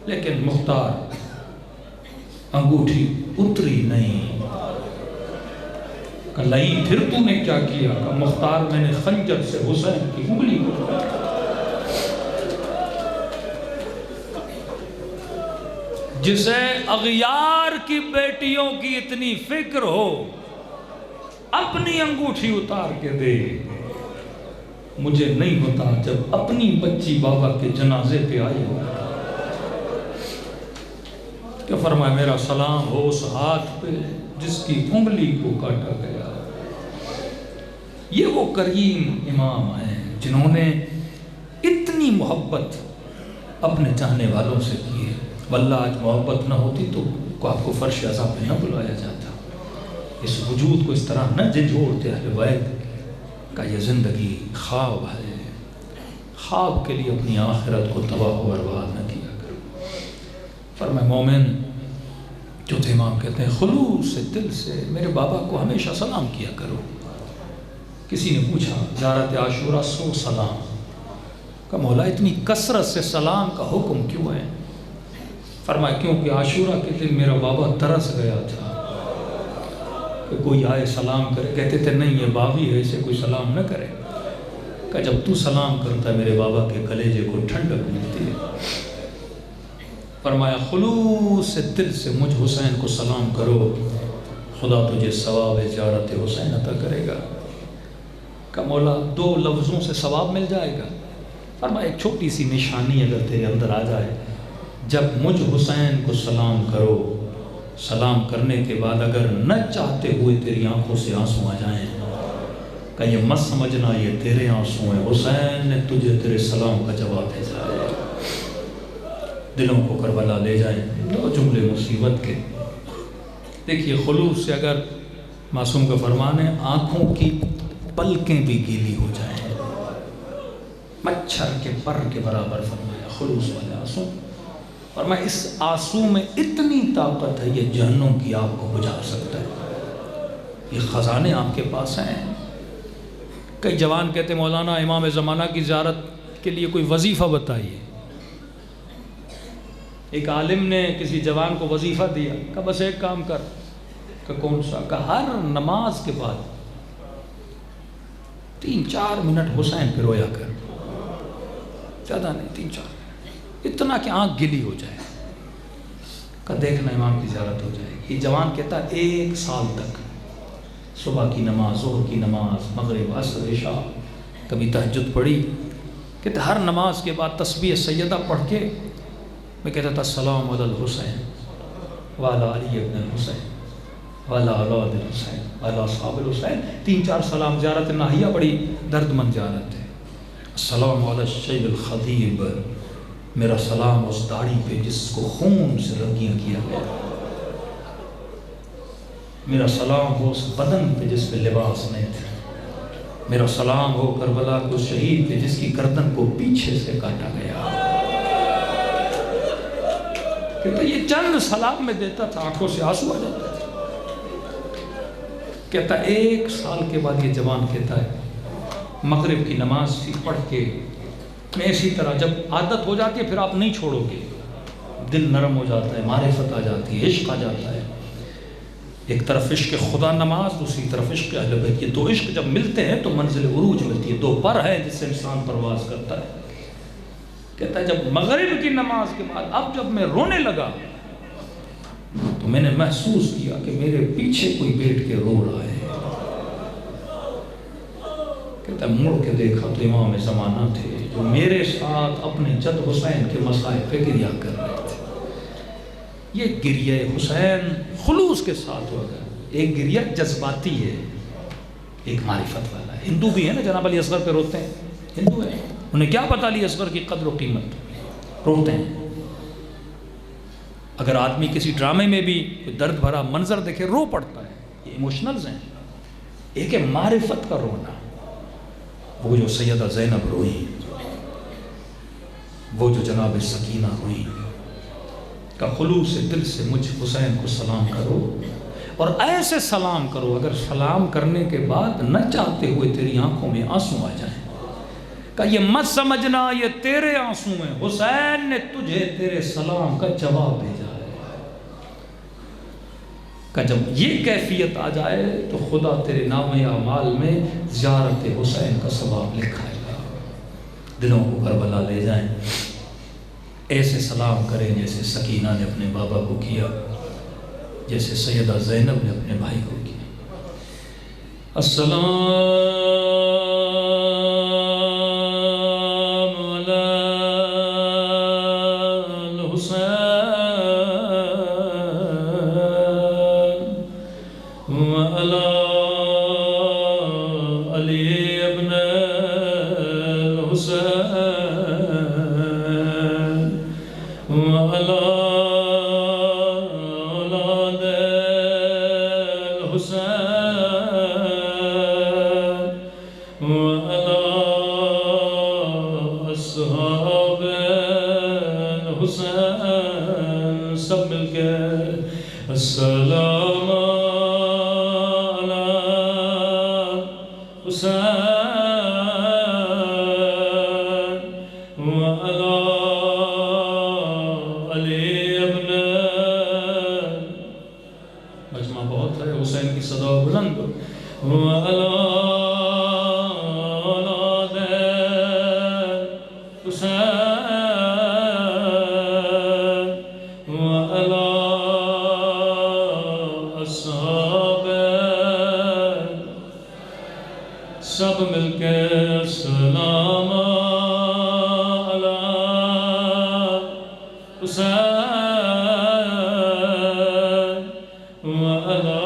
لیکن مختار انگوٹھی اتری نہیں۔ کہ لئی پھر تو نے کیا کیا؟ کہ مختار میں نے خنجر سے حسین کی انگلی کو کاٹا۔ جسے اغیار کی بیٹیوں کی اتنی فکر ہو اپنی انگوٹھی اتار کے دے، مجھے نہیں ہوتا جب اپنی بچی بابا کے جنازے پہ آئی ہو کہ فرمایا میرا سلام ہو اس ہاتھ پہ جس کی انگلی کو کاٹا گیا۔ یہ وہ کریم امام ہیں جنہوں نے اتنی محبت اپنے چاہنے والوں سے کی ہے، واللہ آج محبت نہ ہوتی تو آپ کو فرش عزا پہ نہ بلایا جاتا، اس وجود کو اس طرح نہ جھنجھوڑتے۔ اہل بیت کا یہ زندگی خواب ہے، خواب کے لیے اپنی آخرت کو تباہ و برباد نہ کیا کرو۔ فرمایا مومن جو تھے امام کہتے ہیں خلوص سے دل سے میرے بابا کو ہمیشہ سلام کیا کرو۔ کسی نے پوچھا زیارت عاشورہ 100 سلام، کہ مولا اتنی کثرت سے سلام کا حکم کیوں ہے؟ فرمایا کیونکہ عاشورہ کے دن میرا بابا ترس گیا تھا کہ کوئی آئے سلام کرے، کہتے تھے نہیں یہ باغی ہے اسے کوئی سلام نہ کرے، کہ جب تو سلام کرتا ہے میرے بابا کے کلیجے کو ٹھنڈک ملتی ہے۔ فرمایا خلوص سے دل سے مجھ حسین کو سلام کرو، خدا تجھے ثواب زیارت حسین عطا کرے گا۔ کہ مولا 2 لفظوں سے ثواب مل جائے گا؟ فرمایا ایک چھوٹی سی نشانی اگر تیرے اندر آ جائے، جب مجھ حسین کو سلام کرو، سلام کرنے کے بعد اگر نہ چاہتے ہوئے تیری آنکھوں سے آنسو آ جائیں، کہ یہ مت سمجھنا یہ تیرے آنسو ہیں، حسین نے تجھے تیرے سلام کا جواب بھیجا ہے۔ دلوں کو کربلا لے جائیں 2 جملے مصیبت کے۔ دیکھیے خلوص سے اگر معصوم کا فرمان ہے آنکھوں کی پلکیں بھی گیلی ہو جائیں، مچھر کے پر کے برابر فرمایا خلوص والے آنسو۔ فرمایا اس آنسو میں اتنی طاقت ہے یہ جہنم کی آگ کو بجھا سکتا ہے، یہ خزانے آپ کے پاس ہیں۔ کئی جوان کہتے مولانا امام زمانہ کی زیارت کے لیے کوئی وظیفہ بتائیے۔ ایک عالم نے کسی جوان کو وظیفہ دیا کہ بس ایک کام کر، کہ کون سا؟ کہ ہر نماز کے بعد 3-4 منٹ حسین پہ رویا کر، زیادہ نہیں 3-4 اتنا کہ آنکھ گلی ہو جائے، کہ دیکھنا امام کی زیارت ہو جائے گی۔ یہ جوان کہتا 1 سال تک صبح کی نماز، ظہر کی نماز، مغرب، عصر، عشاء، کبھی تہجد پڑھی، کہتا ہر نماز کے بعد تسبیح سیدہ پڑھ کے میں کہتا تھا السلام علی الحسین وعلی علی ابن الحسین وعلی اولاد الحسین وعلی اصحاب الحسین۔ 3-4 سلام۔ زیارت ناہیہ بڑی درد مند زیارت ہے۔ السلام علی الشیب الخدیب، میرا سلام اس داڑھی پہ جس کو خون سے رنگین کیا گیا، میرا سلام ہو اس بدن پہ جس پہ لباس نہیں تھے، میرا سلام ہو کربلا کو شہید پہ جس کی گردن کو پیچھے سے کاٹا گیا۔ کہتا یہ چند سلام میں دیتا تھا، آنکھوں سے آنسو آ جاتا تھا۔ کہتا 1 سال کے بعد یہ جوان کہتا ہے مغرب کی نماز پڑھ کے میں اسی طرح جب عادت ہو جاتی ہے پھر آپ نہیں چھوڑو گے، دل نرم ہو جاتا ہے، معرفت آ جاتی ہے، عشق آ جاتا ہے۔ ایک طرف عشق خدا نماز، دوسری طرف عشق اہل بیت، یہ 2 عشق جب ملتے ہیں تو منزل عروج ملتی ہے، 2 پر ہے جس سے انسان پرواز کرتا ہے۔ کہتا ہے جب مغرب کی نماز کے بعد اب جب میں رونے لگا تو میں نے محسوس کیا کہ میرے پیچھے کوئی بیٹھ کے رو رہا ہے۔ کہتا ہے مڑ کے دیکھا تو امام زمانہ تھے جو میرے ساتھ اپنے جد حسین کے مصائب پہ گریہ کر رہے تھے۔ یہ گریہ حسین خلوص کے ساتھ ہوگا. ایک گریہ جذباتی ہے، ایک معرفت والا ہے. ہندو بھی ہیں نا جناب علی اصغر پہ روتے ہیں، ہندو ہیں، انہیں کیا پتہ علی اصغر کی قدر و قیمت، روتے ہیں. اگر آدمی کسی ڈرامے میں بھی کوئی درد بھرا منظر دیکھے رو پڑتا ہے. یہ ایموشنلز ہیں. ایک ہے معرفت کا رونا، وہ جو سیدہ زینب روئی، وہ جو جناب سکینہ روئی کا خلوص دل سے مجھ حسین کو سلام کرو، اور ایسے سلام کرو اگر سلام کرنے کے بعد نہ چاہتے ہوئے تیری آنکھوں میں آنسو آ جائیں، کہ یہ مت سمجھنا یہ تیرے آنسو ہیں، حسین نے تجھے تیرے سلام کا جواب بھیجا ہے. کہ جب یہ کیفیت آ جائے تو خدا تیرے نام اعمال میں زیارت حسین کا ثواب لکھائے گا. دلوں کو کربلا لے جائیں، ایسے سلام کریں جیسے سکینہ نے اپنے بابا کو کیا، جیسے سیدہ زینب نے اپنے بھائی کو کیا. السلام علی الحسین وعلی علی ابن الحسین وعلی اولاد الحسین وعلی اصحاب الحسین. سب مل کے السلام علی حسین وعلی علی ابن. مجمع بہت ہے، حسین کی صدا بلند. وعلی اولاد حسین وعلی اصحاب. سب مل کے السلام علی حسین وعلی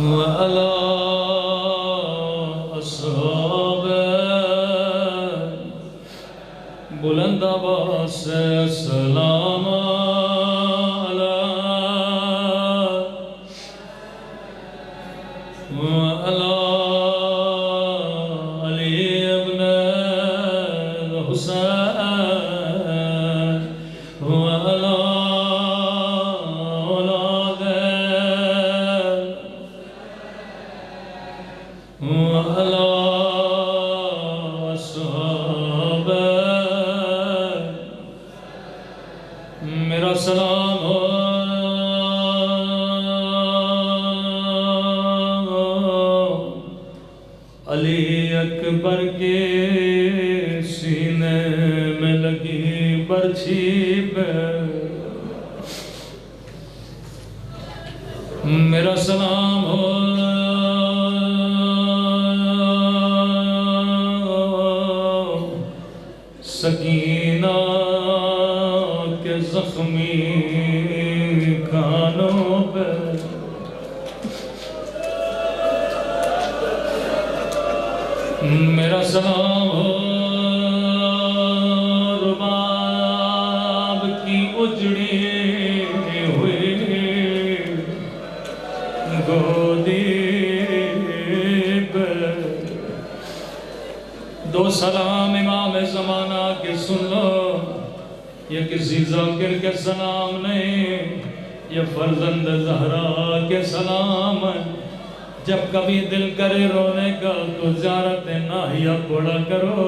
وعلی اصحاب. بلند آواز سے سلام علی وعلی علی ابن الحسین وعلی اولاد وعلی اصحاب. میرا سلام ہو علی اکبر کے سینے میں لگی برچھی پہ. میرا سلام ہو سکینہ کے زخمی کانوں پہ. میرا سلام ہو رباب کی اجڑی ہوئی گودی پہ. دو سلام امام زمانہ کے سن لو، یہ کسی ذاکر کے سلام نہیں، یہ فرزند زہرا کے سلام ہے. جب کبھی دل کرے رونے کا تو زیارت ناہیہ پڑھا کرو.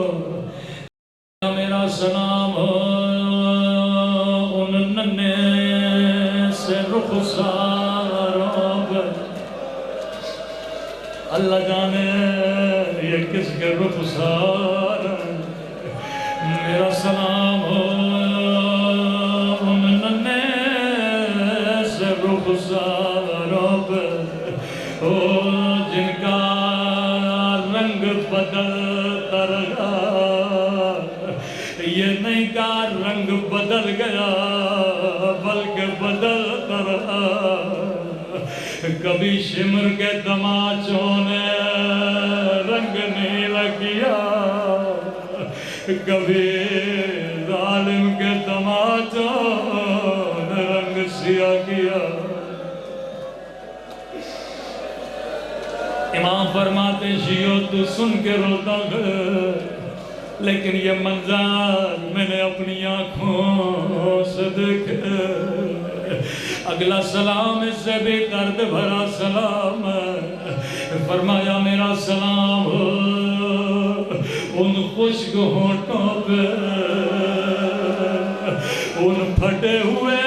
میرا سلام ہو ان ننے سے رخساروں پر. اللہ جانے یہ کس کے رخسار. میرا سلام ہو ان ننے سے رخساروں بدل گیا بلکہ بدلتا رہا. کبھی شمر کے تماچوں نے رنگ نیلا کیا, کبھی ظالم کے تماچوں نے رنگ سیاہ کیا. امام فرماتے شیعو تو سن کے روتا ہے, لیکن یہ منظر میں نے اپنی آنکھوں سے دیکھے. اگلا سلام اس سے بھی درد بھرا سلام ہے. فرمایا میرا سلام ہو ان خشک ہونٹوں پہ, ان پھٹے ہوئے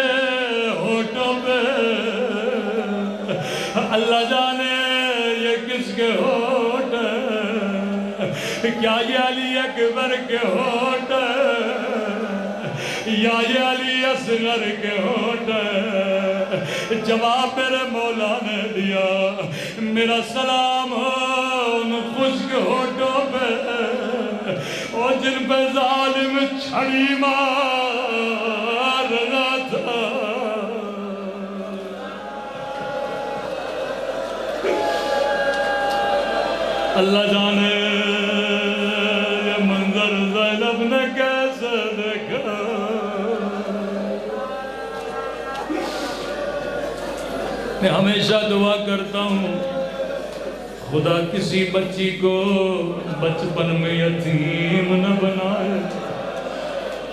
ہونٹوں پہ. اللہ جانے یہ کس کے ہونٹ ہیں, کیا یہ علی اکبر کے ہونٹ ہیں یا یہ علی اصغر کے ہونٹ ہیں. جواب میرے مولا نے دیا, میرا سلام ہو ان خشک ہونٹوں پہ اور جن پہ ظالم چھڑی مار رہا تھا. اللہ جانے یہ منظر زینب نے کیسے دیکھا. میں ہمیشہ دعا کرتا ہوں خدا کسی بچی کو بچپن میں یتیم نہ بنائے,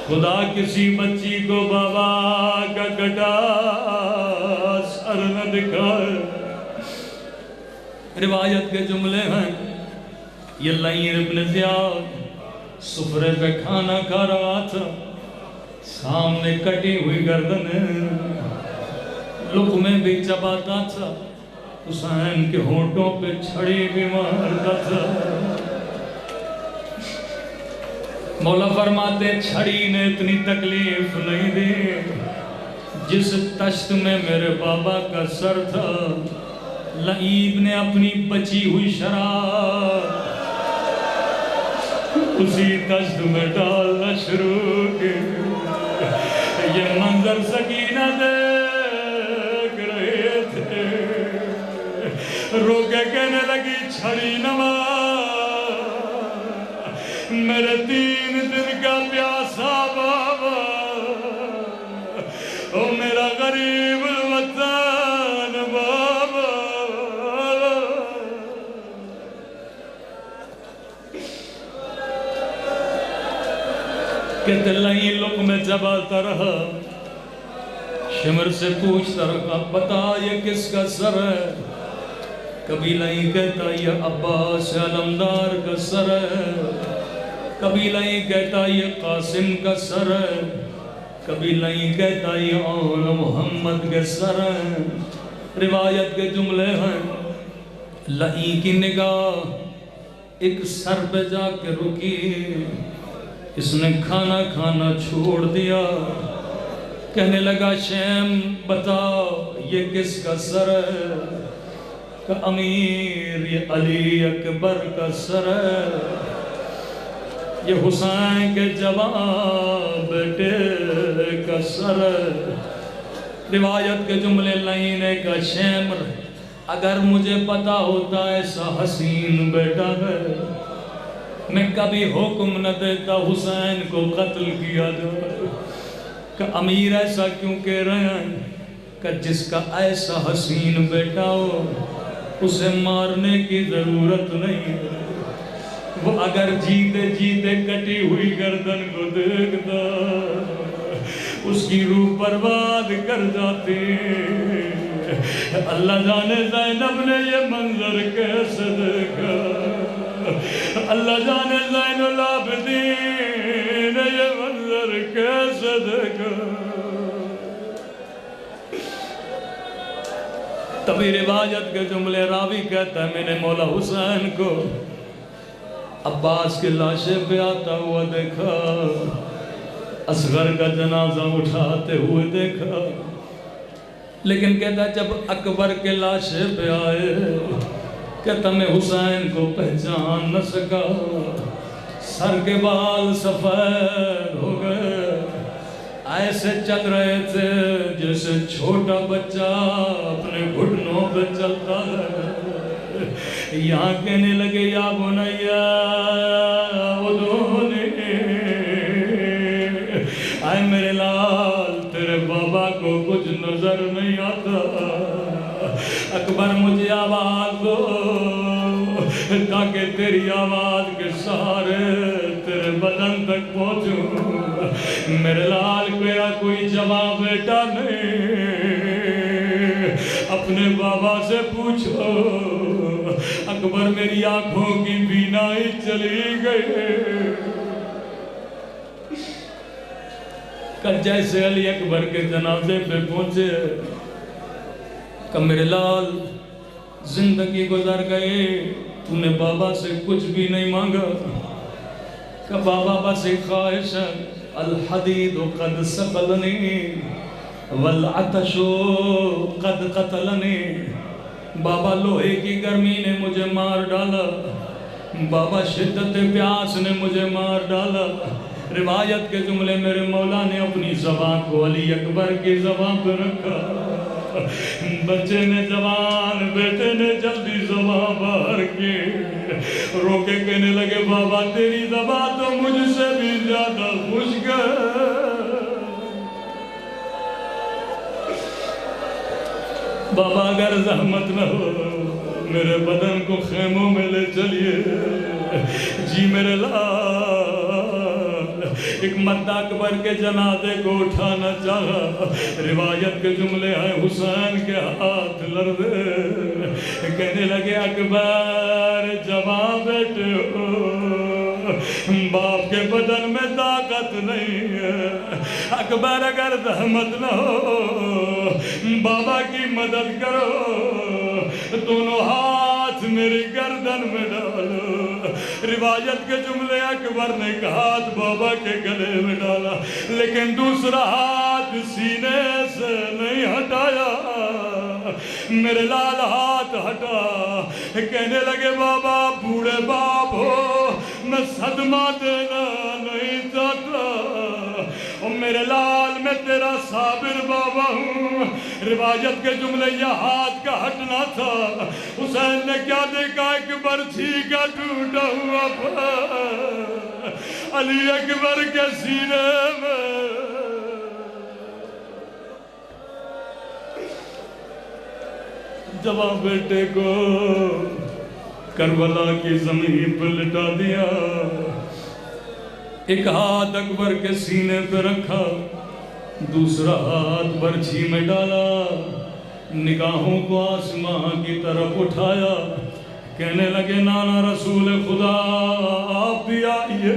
خدا کسی بچی کو بابا کا کٹا سر نہ دکھائے. روایت کے جملے ہیں, یہ لعین ابن زیاد سفرے پہ کھانا کھا رہا تھا, سامنے کٹی ہوئی گردن لقمے بھی چباتا تھا, حسین کے ہونٹوں پہ چھڑی بھی مارتا تھا. مولا فرماتے چھڑی نے اتنی تکلیف نہیں دی جس تشت میں میرے بابا کا سر تھا. لعیب نے اپنی بچی ہوئی شراب اسی تشت میں ڈالنا شروع کی. یہ منظر سکینہ دیکھ رہے تھے, رو کے کہنے لگی چھڑی نواز میرے 3 دن کا پیاسا بابا, او میرا غریب الوطن بابا. کہتے لئی لقمے چباتا رہا, شمر سے پوچھتا رہا بتا یہ کس کا سر ہے. کبھی لئی کہتا یہ عباس علمدار کا سر ہے, کبھی لئی کہتا یہ قاسم کا سر ہے, کبھی لئی کہتا یہ اول محمد کے سر ہے. روایت کے جملے ہیں, لئی کی نگاہ ایک سر پہ جا کے رکی, اس نے کھانا کھانا چھوڑ دیا. کہنے لگا شیم بتا یہ کس کا سر ہے. کہ امیر یہ علی اکبر کا سر ہے, یہ حسین کے جوان بیٹے کا سر ہے. روایت کے جملے لائنے کا شیمر اگر مجھے پتا ہوتا ایسا حسین بیٹا ہے میں کبھی حکم نہ دیتا حسین کو قتل کیا جائے. کہ امیر ایسا کیوں کہہ رہے ہیں کہ جس کا ایسا حسین بیٹا ہو اسے مارنے کی ضرورت نہیں ہے. وہ اگر جیتے جیتے کٹی ہوئی گردن کو دیکھتا اس کی روح برباد کر جاتی. اللہ جانے زینب نے یہ منظر کیسے دیکھا, اللہ جانے زین العابدین نے یہ منظر کیسے دیکھا. تبھی روایت کے جملے راوی کہتا ہے میں نے مولا حسین کو عباس کے لاشے پہ آتا ہوا دیکھا, اصغر کا جنازہ اٹھاتے ہوئے دیکھا, لیکن کہتا جب اکبر کے لاشے پہ آئے کہتا میں حسین کو پہچان نہ سکا. سر کے بال سفید ہو گئے, ایسے چل رہے تھے جیسے چھوٹا بچہ اپنے گھٹنوں پہ چلتا ہے. یہاں کہنے لگے یا بنیا ادعونی، اے میرے لال تیرے بابا کو کچھ نظر نہیں آتا، اکبر مجھے آواز دو تاکہ تیری آواز کے سہارے تیرے بدن تک پہنچوں. میرے لال کوئی جواب بیٹا نہیں، اپنے بابا سے پوچھو. اکبر میری آنکھوں کی بینائی چلی گئی. کل جیسے علی اکبر کے جنازے پہ پہنچے کہ میرے لال زندگی گزر گئے، تو نے بابا سے کچھ بھی نہیں مانگا. کہ بابا بس ایک خواہش ہے، الحدید قد سقلنی والعطش قد قتلنی. بابا لوہے کی گرمی نے مجھے مار ڈالا، بابا شدت پیاس نے مجھے مار ڈالا. روایت کے جملے میرے مولا نے اپنی زبان کو علی اکبر کی زبان پہ رکھا. بچے نے زبان، بیٹے نے جلدی زبان باہر کی، رو کے کہنے لگے بابا تیری زبان تو مجھ سے بھی زیادہ خشک ہے. بابا اگر زحمت نہ ہو میرے بدن کو خیموں میں لے چلیے. جی میرے لال ایک مرد اکبر کے جنازے کو اٹھانا چاہا. روایت کے جملے ہیں حسین کے ہاتھ لرزے، کہنے لگے اکبر جوان بیٹے ہو، باپ کے بدن میں طاقت نہیں ہے. اکبر اگر زحمت نہ ہو بابا کی مدد کرو، دونوں ہاتھ میری گردن میں ڈالو. روایت کے جملے اکبر نے ایک ہاتھ بابا کے گلے میں ڈالا لیکن دوسرا ہاتھ سینے سے نہیں ہٹایا. میرے لال ہاتھ ہٹا، کہنے لگے بابا بوڑھے باپ ہو، میں صدمہ دینا نہیں چاہتا، اور میرے لال میں تیرا صابر بابا ہوں. روایت کے جملے یہ ہاتھ کا ہٹنا تھا. حسین نے کیا دیکھا؟ ایک برچھی کا ٹوٹا ہوا پھر علی اکبر کے سینے میں. جوان بیٹے کو کربلا کی زمین پر لٹا دیا، ایک ہاتھ اکبر کے سینے پہ رکھا، دوسرا ہاتھ برچھی میں ڈالا، نگاہوں کو آسمان کی طرف اٹھایا. کہنے لگے نانا رسول خدا آپ بھی آئیے،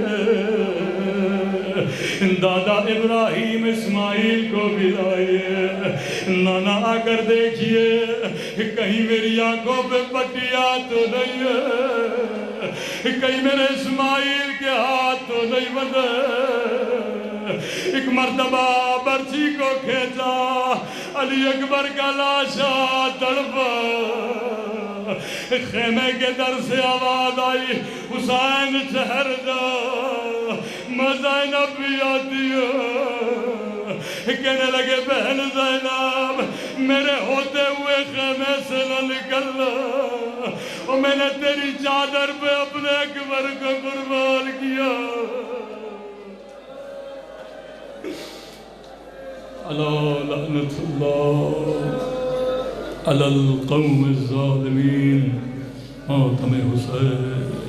دادا ابراہیم اسماعیل کو بھی لائیے. نانا آ کر دیکھیے کہیں میری آنکھوں پہ پٹیاں تو نہیں ہے، کہیں میرے اسماعیل کے ہاتھ تو نہیں بندے. ایک مرتبہ برچھی کو کھینچا، علی اکبر کا لاشا تڑپا. خیمے کے در سے آواز آئی حسین ٹھہر جا، میں زینب بھی آتی ہوں. کہنے لگے بہن زینب میرے ہوتے ہوئے خیمے سے نہ نکلنا، اور میں نے تیری چادر پہ اپنے اکبر کو قربان کیا. الا لعنت اللہ علی القوم الظالمین. ماتم حسین.